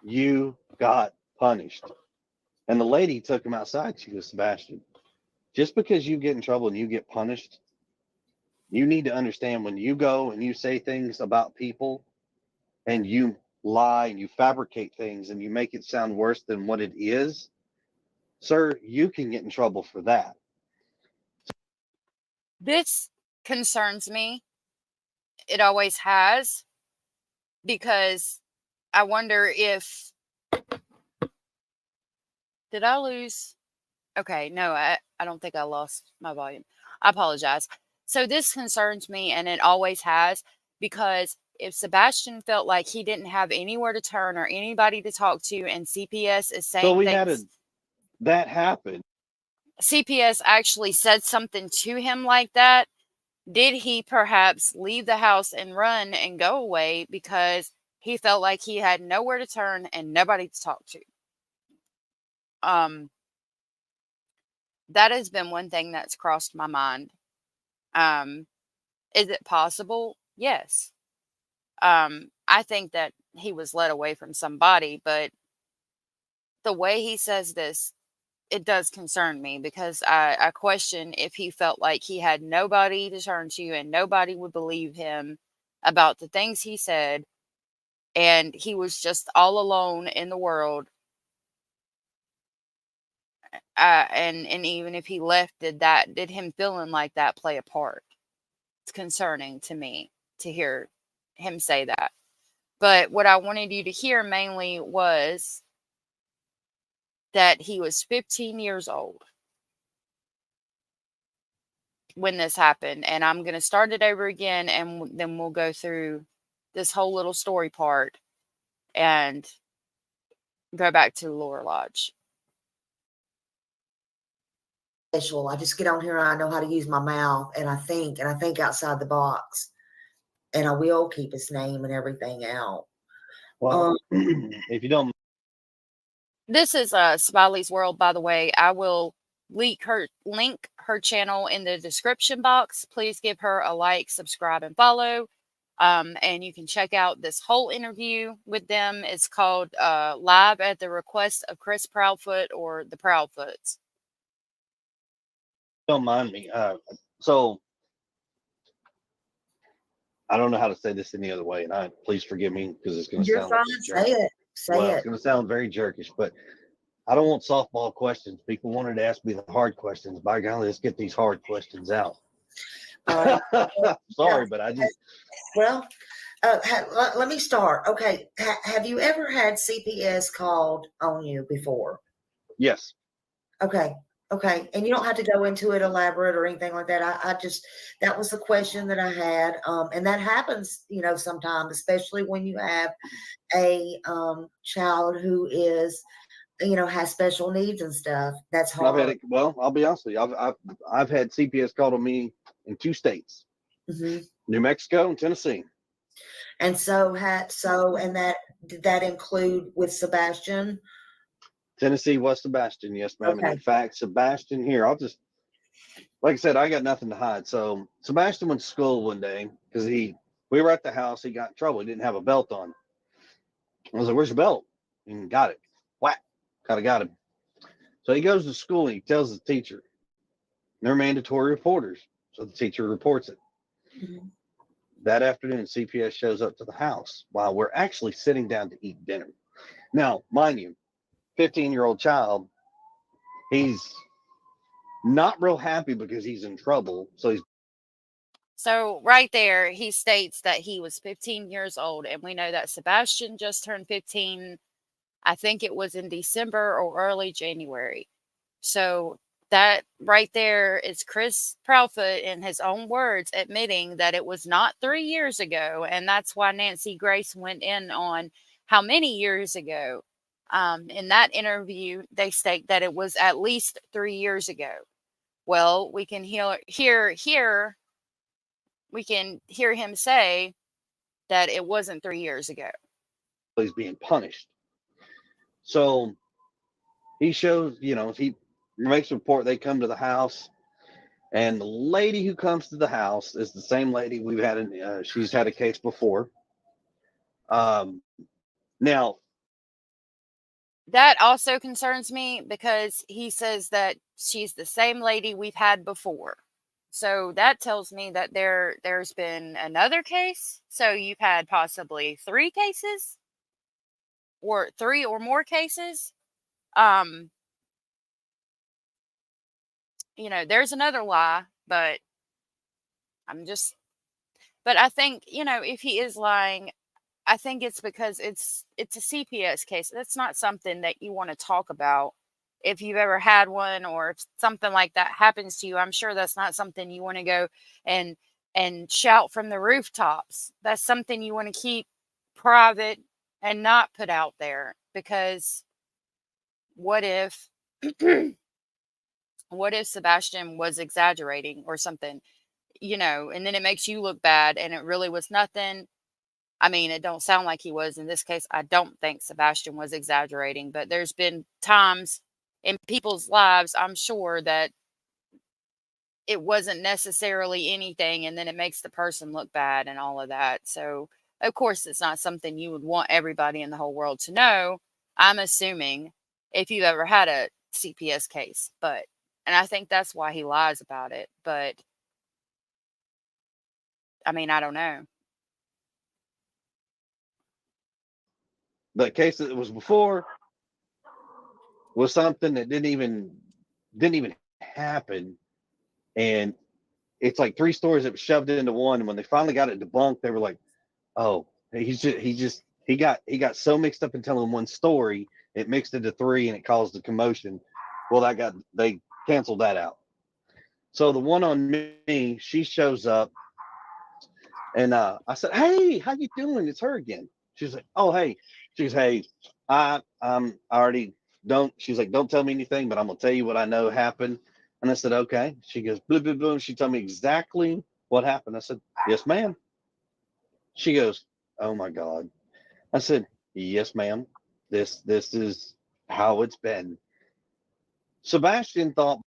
E: you got punished. And the lady took him outside. She goes, Sebastian, just because you get in trouble and you get punished, you need to understand when you go and you say things about people and you lie and you fabricate things and you make it sound worse than what it is, sir, you can get in trouble for that.
B: This concerns me. It always has, because I wonder if, did I lose? Okay, no, I don't think I lost my volume. I apologize. So this concerns me, and it always has, because if Sebastian felt like he didn't have anywhere to turn or anybody to talk to, and CPS is saying
E: So we
B: things,
E: had that happen.
B: CPS actually said something to him like that, did he perhaps leave the house and run and go away because he felt like he had nowhere to turn and nobody to talk to? That has been one thing that's crossed my mind. Is it possible? Yes. I think that he was led away from somebody, but the way he says this, it does concern me, because I question if he felt like he had nobody to turn to and nobody would believe him about the things he said, and he was just all alone in the world. And even if he left, did him feeling like that play a part? It's concerning to me to hear him say that. But what I wanted you to hear mainly was that he was 15 years old when this happened. And I'm going to start it over again, and then we'll go through this whole little story part and go back to Laura Lodge.
L: I just get on here and I know how to use my mouth, and I think outside the box, and I will keep his name and everything out.
E: Well, if you don't.
B: This is Smiley's World, by the way. I will link her channel in the description box. Please give her a like, subscribe, and follow. And you can check out this whole interview with them. It's called Live at the Request of Chris Proudfoot, or the Proudfoots.
E: Don't mind me. So I don't know how to say this any other way, and please forgive me, because it's going to sound.
L: Say it.
E: It's going to sound very jerkish, but I don't want softball questions. People wanted to ask me the hard questions. By golly, let's get these hard questions out. Sorry, but I just.
L: Well, let me start. Okay, have you ever had CPS called on you before?
E: Yes.
L: Okay. And you don't have to go into it elaborate or anything like that. I just, that was the question that I had. And that happens, sometimes, especially when you have a child who is, has special needs and stuff. That's hard.
E: I've had it. Well, I'll be honest with you. I've had CPS called on me in 2 states, New Mexico and Tennessee.
L: And did that include with Sebastian?
E: Tennessee was Sebastian, yes, ma'am. Okay. And in fact, Sebastian here, like I said, I got nothing to hide. So Sebastian went to school one day because we were at the house. He got in trouble. He didn't have a belt on. I was like, "Where's your belt?" And got it. Whack. Kind of got him. So he goes to school and he tells the teacher. They're mandatory reporters. So the teacher reports it. that afternoon, CPS shows up to the house while we're actually sitting down to eat dinner. Now, mind you, 15-year-old child, he's not real happy because he's in trouble.
B: So right there, he states that he was 15 years old, and we know that Sebastian just turned 15. I think it was in December or early January. So that right there is Chris Proudfoot, in his own words, admitting that it was not 3 years ago, and that's why Nancy Grace went in on how many years ago. In that interview, they state that it was at least 3 years ago. Well, we can hear him say that it wasn't 3 years ago.
E: He's being punished. So he shows, he makes a report. They come to the house, and the lady who comes to the house is the same lady we've had. She's had a case before. Now,
B: that also concerns me because he says that she's the same lady we've had before. So that tells me that there's been another case. So you've had possibly 3 cases, or 3 or more cases. There's another lie, but I think, if he is lying, I think it's because it's a CPS case. That's not something that you want to talk about. If you've ever had one, or if something like that happens to you, I'm sure that's not something you want to go and shout from the rooftops. That's something you want to keep private and not put out there, because what if Sebastian was exaggerating or something, and then it makes you look bad and it really was nothing. I mean, it don't sound like he was. In this case, I don't think Sebastian was exaggerating, but there's been times in people's lives, I'm sure, that it wasn't necessarily anything, and then it makes the person look bad and all of that. So, of course, it's not something you would want everybody in the whole world to know, I'm assuming, if you've ever had a CPS case. And I think that's why he lies about it. But, I mean, I don't know.
E: the case that was before was something that didn't even happen, and it's like 3 stories that were shoved into one. And when they finally got it debunked, they were like, "Oh, he got so mixed up in telling one story, it mixed into 3, and it caused a commotion." Well, they canceled that out. So the one on me, she shows up, and I said, "Hey, how you doing? It's her again." She's like, "Oh, hey." She's, "Hey, I'm already don't." She's like, "Don't tell me anything, but I'm gonna tell you what I know happened." And I said, "Okay." She goes, "Boom, boom, boom." She told me exactly what happened. I said, "Yes, ma'am." She goes, "Oh my God." I said, "Yes, ma'am. This is how it's been." Sebastian thought.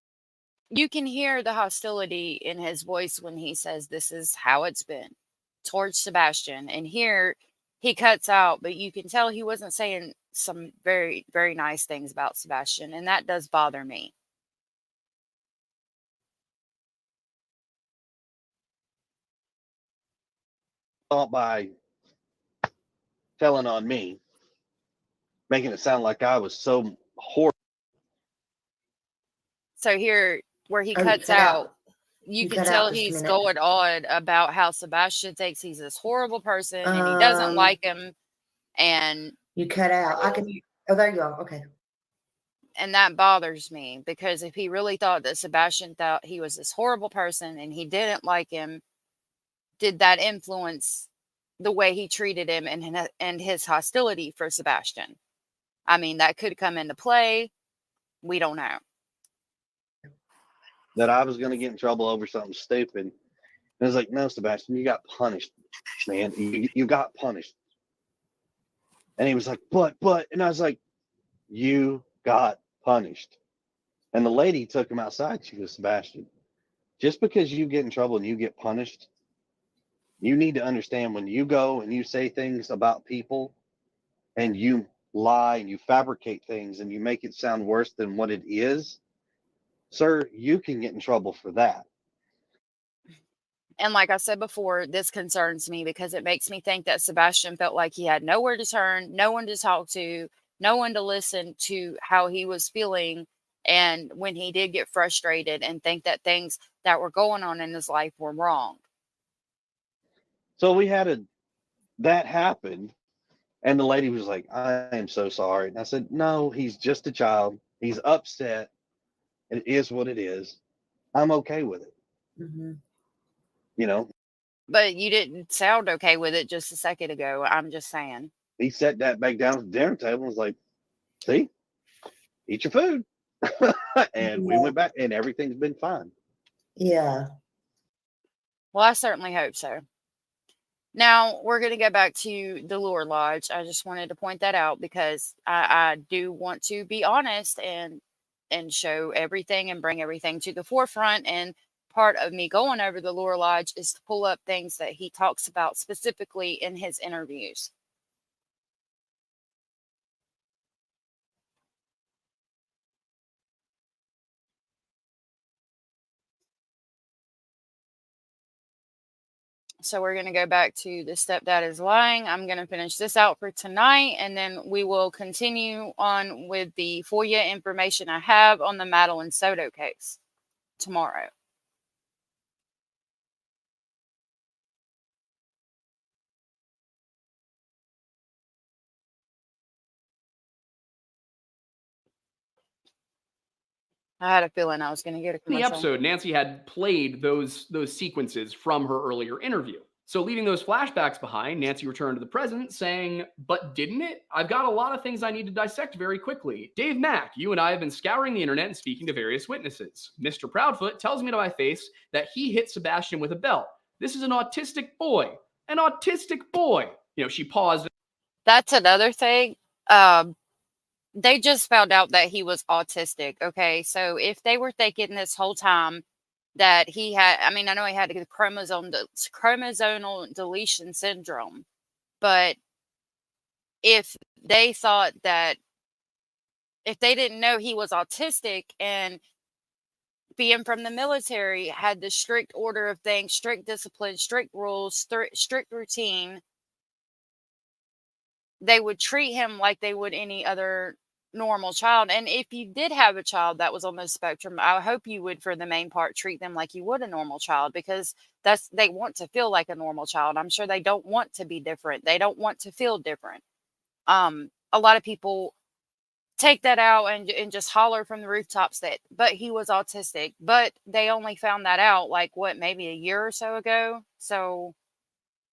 B: You can hear the hostility in his voice when he says this is how it's been towards Sebastian. And here he cuts out, but you can tell he wasn't saying some very, very nice things about Sebastian. And that does bother me.
E: Thought by telling on me, making it sound like I was so horrible.
B: So here, where he
L: Oh, you
B: cuts
L: cut
B: out,
L: out.
B: you
L: You
B: can
L: cut out
B: tell
L: just a
B: he's
L: minute.
B: going on about how Sebastian thinks he's this horrible person and he doesn't like him. And
L: You cut out. I can. Oh, there you go. Okay.
B: and that bothers me, because if he really thought that Sebastian thought he was this horrible person and he didn't like him, did that influence the way he treated him and his hostility for Sebastian? I mean, that could come into play. We don't know.
E: That I was going to get in trouble over something stupid. And I was like, "No, Sebastian, you got punished, man. You got punished." And he was like, but, and I was like, "You got punished." And the lady took him outside. She goes, "Sebastian, just because you get in trouble and you get punished, you need to understand, when you go and you say things about people and you lie and you fabricate things and you make it sound worse than what it is, sir, you can get in trouble for that."
B: And like I said before, this concerns me because it makes me think that Sebastian felt like he had nowhere to turn, no one to talk to, no one to listen to how he was feeling. And when he did get frustrated and think that things that were going on in his life were wrong.
E: So we had that happen, and the lady was like, I am so sorry. And I said, no, he's just a child. He's upset. It is what it is. I'm okay with it.
L: Mm-hmm.
E: You know,
B: But you didn't sound okay with it just a second ago. I'm just saying.
E: he set that back down at the dinner table and was like, see, eat your food. And we went back and everything's been fine.
L: Yeah.
B: Well, I certainly hope so. Now we're going to go back to the Lure Lodge. I just wanted to point that out because I do want to be honest and show everything and bring everything to the forefront. And part of me going over the Lure Lodge is to pull up things that he talks about specifically in his interviews. So we're going to go back to the stepdad is lying. I'm going to finish this out for tonight, and then we will continue on with the FOIA information I have on the Madeline Soto case tomorrow. I had a feeling I was going to get a commercial.
G: In the episode, Nancy had played those sequences from her earlier interview. So leaving those flashbacks behind, Nancy returned to the present saying, but didn't it? I've got a lot of things I need to dissect very quickly. Dave Mack, you and I have been scouring the internet and speaking to various witnesses. Mr. Proudfoot tells me to my face that he hit Sebastian with a belt. This is an autistic boy. An autistic boy. You know, she paused.
B: That's another thing. They just found out that he was autistic. Okay. So if they were thinking this whole time that he had, I mean, I know he had the chromosomal deletion syndrome, but if they thought that, if they didn't know he was autistic and being from the military had the strict order of things, strict discipline, strict rules, strict routine, they would treat him like they would any other normal child. And if you did have a child that was on the spectrum, I hope you would, for the main part, treat them like you would a normal child, because they want to feel like a normal child. I'm sure they don't want to be different. They don't want to feel different. A lot of people take that out and just holler from the rooftops that, but he was autistic, but they only found that out like maybe a year or so ago. So,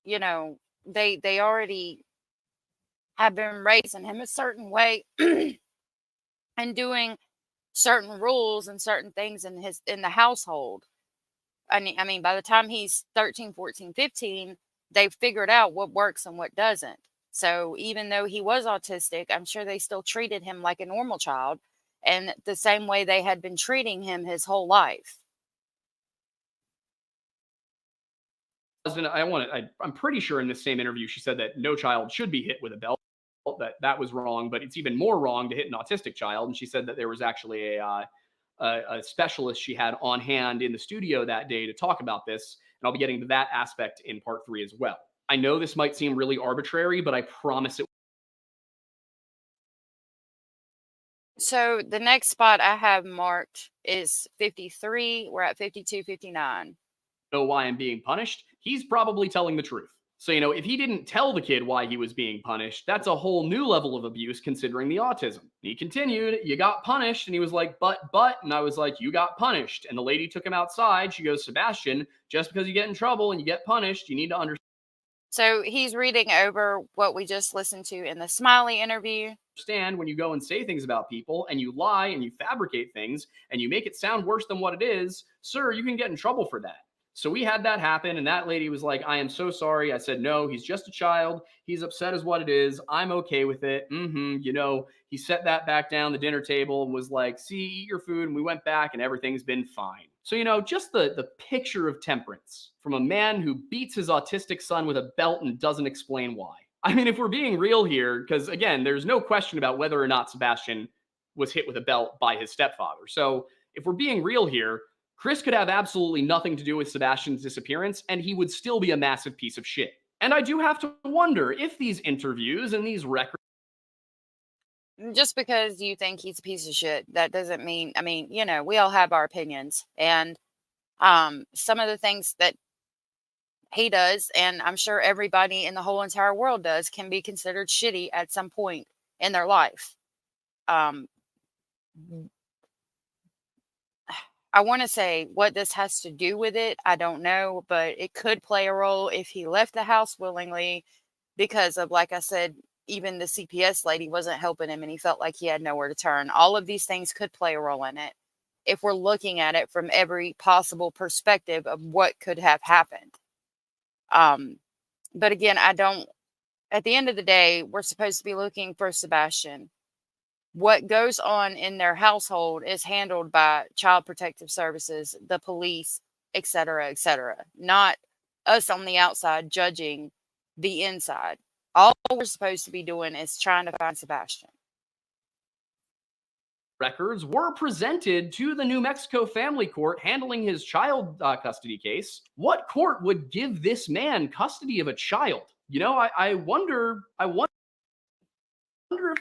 B: you know, they already have been raising him a certain way and doing certain rules and certain things in the household. I mean, by the time he's 13, 14, 15, they've figured out what works and what doesn't. So even though he was autistic, I'm sure they still treated him like a normal child, and the same way they had been treating him his whole life.
G: I'm pretty sure in this same interview, she said that no child should be hit with a belt. That was wrong, but it's even more wrong to hit an autistic child. And she said that there was actually a specialist she had on hand in the studio that day to talk about this. And I'll be getting to that aspect in part 3 as well. I know this might seem really arbitrary, but I promise it.
B: So the next spot I have marked is 53. We're at 52, 59.
G: Know why I'm being punished? He's probably telling the truth. So, you know, if he didn't tell the kid why he was being punished, that's a whole new level of abuse considering the autism. He continued, you got punished. And he was like, but, and I was like, you got punished. And the lady took him outside. She goes, Sebastian, just because you get in trouble and you get punished, you need to understand.
B: So he's reading over what we just listened to in the Smiley interview.
G: Understand when you go and say things about people and you lie and you fabricate things and you make it sound worse than what it is, sir, you can get in trouble for that. So we had that happen, and that lady was like, I am so sorry. I said, no, he's just a child. He's upset as what it is. I'm okay with it. You know, he set that back down the dinner table and was like, see, eat your food. And we went back and everything's been fine. So, you know, just the picture of temperance from a man who beats his autistic son with a belt and doesn't explain why. I mean, if we're being real here, because again, there's no question about whether or not Sebastian was hit with a belt by his stepfather. So if we're being real here, Chris could have absolutely nothing to do with Sebastian's disappearance, and he would still be a massive piece of shit. And I do have to wonder if these interviews and these records.
B: Just because you think he's a piece of shit, that doesn't mean, I mean, you know, we all have our opinions. And some of the things that he does, and I'm sure everybody in the whole entire world does, can be considered shitty at some point in their life. I want to say what this has to do with it, I don't know, but it could play a role if he left the house willingly because of, like I said, even the CPS lady wasn't helping him and he felt like he had nowhere to turn. All of these things could play a role in it if we're looking at it from every possible perspective of what could have happened. But again, at the end of the day, we're supposed to be looking for Sebastian. What goes on in their household is handled by Child Protective Services, the police, etc., not us on the outside judging the inside. All we're supposed to be doing is trying to find Sebastian.
G: Records were presented to the New Mexico family court handling his child custody case. What court would give this man custody of a child? You know, I wonder if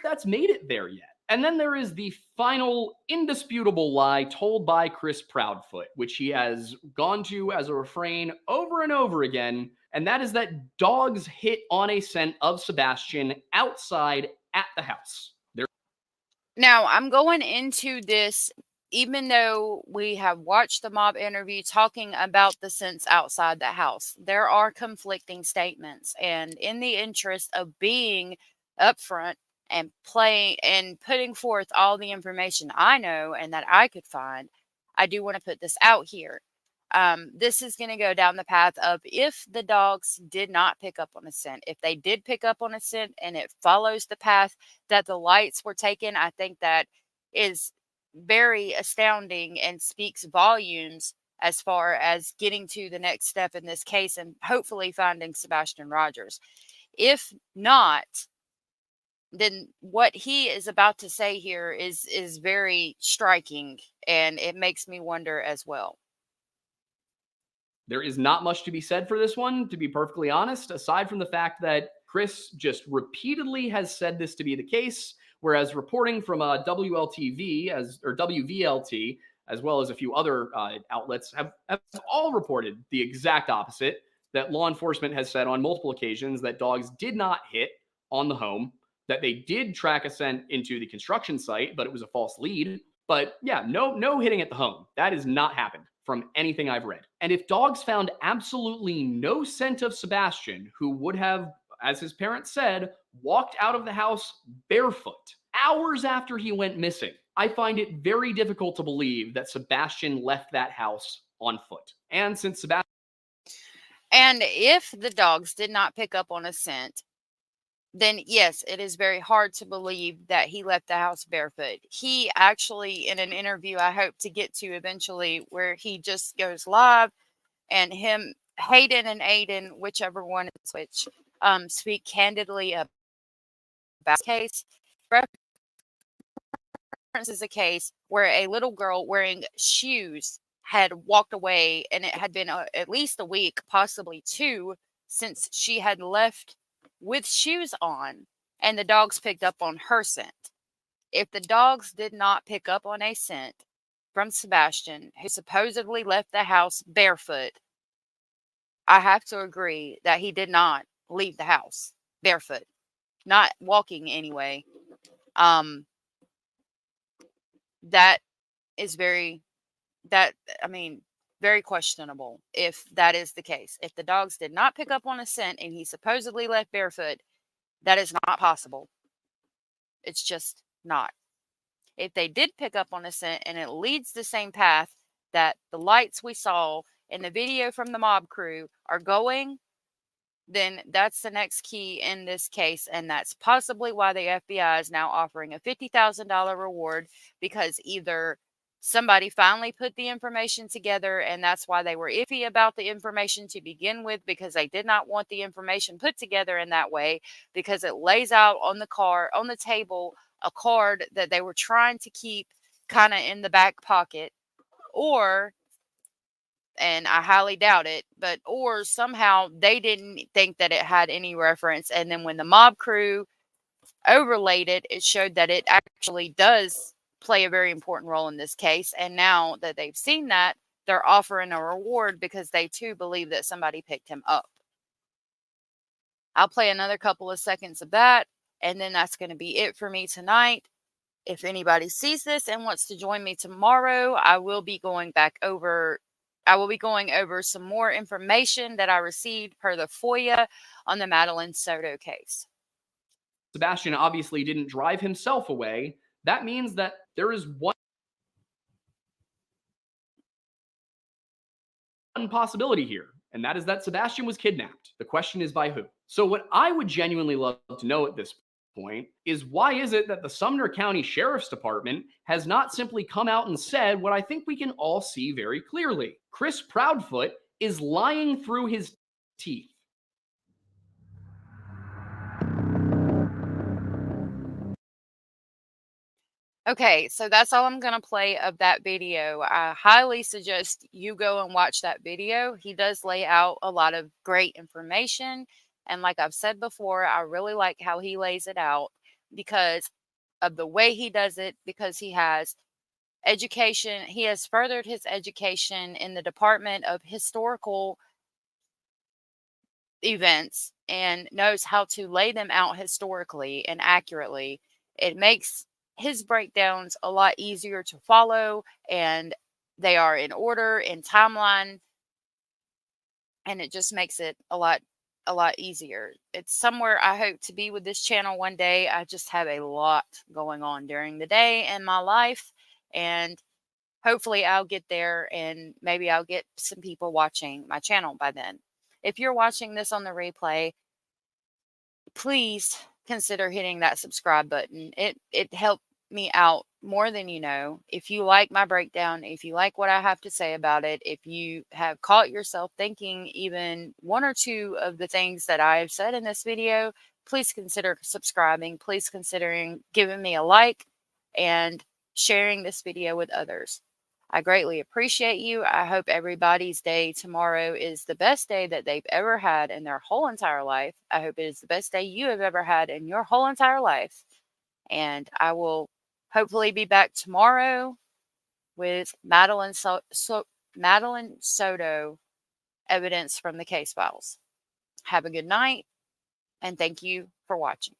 G: that's made it there yet. And then there is the final indisputable lie told by Chris Proudfoot, which he has gone to as a refrain over and over again, and that is that dogs hit on a scent of Sebastian outside at the house.
B: Now, I'm going into this, even though we have watched the mob interview talking about the scents outside the house, there are conflicting statements. And in the interest of being upfront and playing and putting forth all the information I know and that I could find, I do want to put this out here. This is going to go down the path of if the dogs did not pick up on a scent, if they did pick up on a scent and it follows the path that the lights were taken, I think that is very astounding and speaks volumes as far as getting to the next step in this case and hopefully finding Sebastian Rogers. If not, then what he is about to say here is very striking, and it makes me wonder as well.
G: There is not much to be said for this one, to be perfectly honest, aside from the fact that Chris just repeatedly has said this to be the case, whereas reporting from WLTV or WVLT, as well as a few other outlets, have all reported the exact opposite, that law enforcement has said on multiple occasions that dogs did not hit on the home, that they did track a scent into the construction site, but it was a false lead. But yeah, no hitting at the home. That has not happened from anything I've read. And if dogs found absolutely no scent of Sebastian, who would have, as his parents said, walked out of the house barefoot hours after he went missing, I find it very difficult to believe that Sebastian left that house on foot. And since Sebastian...
B: And if the dogs did not pick up on a scent, then yes, it is very hard to believe that he left the house barefoot. He actually, in an interview I hope to get to eventually, where he just goes live and him, Hayden and Aiden, whichever one is which, speak candidly about the case. References a case where a little girl wearing shoes had walked away, and it had been at least a week, possibly two, since she had left with shoes on, and the dogs picked up on her scent. If the dogs did not pick up on a scent from Sebastian, who supposedly left the house barefoot, I have to agree that he did not leave the house barefoot, not walking anyway. That is very questionable if that is the case. If the dogs did not pick up on a scent and he supposedly left barefoot, that is not possible. It's just not. If they did pick up on a scent and it leads the same path that the lights we saw in the video from the mob crew are going, then that's the next key in this case. And that's possibly why the FBI is now offering a $50,000 reward, because either somebody finally put the information together and that's why they were iffy about the information to begin with, because they did not want the information put together in that way, because it lays out on the table a card that they were trying to keep kind of in the back pocket, or and I highly doubt it, but or somehow they didn't think that it had any reference, and then when the mob crew overlaid it, it showed that it actually does play a very important role in this case. And now that they've seen that, they're offering a reward because they too believe that somebody picked him up. I'll play another couple of seconds of that, and then that's going to be it for me tonight. If anybody sees this and wants to join me tomorrow, I will be going over some more information that I received per the FOIA on the Madeline Soto case.
G: Sebastian obviously didn't drive himself away. That means that there is one possibility here, and that is that Sebastian was kidnapped. The question is by who? So what I would genuinely love to know at this point is, why is it that the Sumner County Sheriff's Department has not simply come out and said what I think we can all see very clearly? Chris Proudfoot is lying through his teeth.
B: Okay, so that's all I'm going to play of that video. I highly suggest you go and watch that video. He does lay out a lot of great information. And like I've said before, I really like how he lays it out because of the way he does it, because he has education. He has furthered his education in the Department of Historical Events and knows how to lay them out historically and accurately. It makes his breakdowns a lot easier to follow, and they are in order, in timeline, and it just makes it a lot easier. It's somewhere I hope to be with this channel one day. I just have a lot going on during the day in my life, and hopefully I'll get there, and maybe I'll get some people watching my channel by then. If you're watching this on the replay, please consider hitting that subscribe button. It helped me out more than you know. If you like my breakdown, if you like what I have to say about it, if you have caught yourself thinking even one or two of the things that I have said in this video, please consider subscribing. Please consider giving me a like and sharing this video with others. I greatly appreciate you. I hope everybody's day tomorrow is the best day that they've ever had in their whole entire life. I hope it is the best day you have ever had in your whole entire life. And I will hopefully be back tomorrow with Madeline Soto evidence from the case files. Have a good night, and thank you for watching.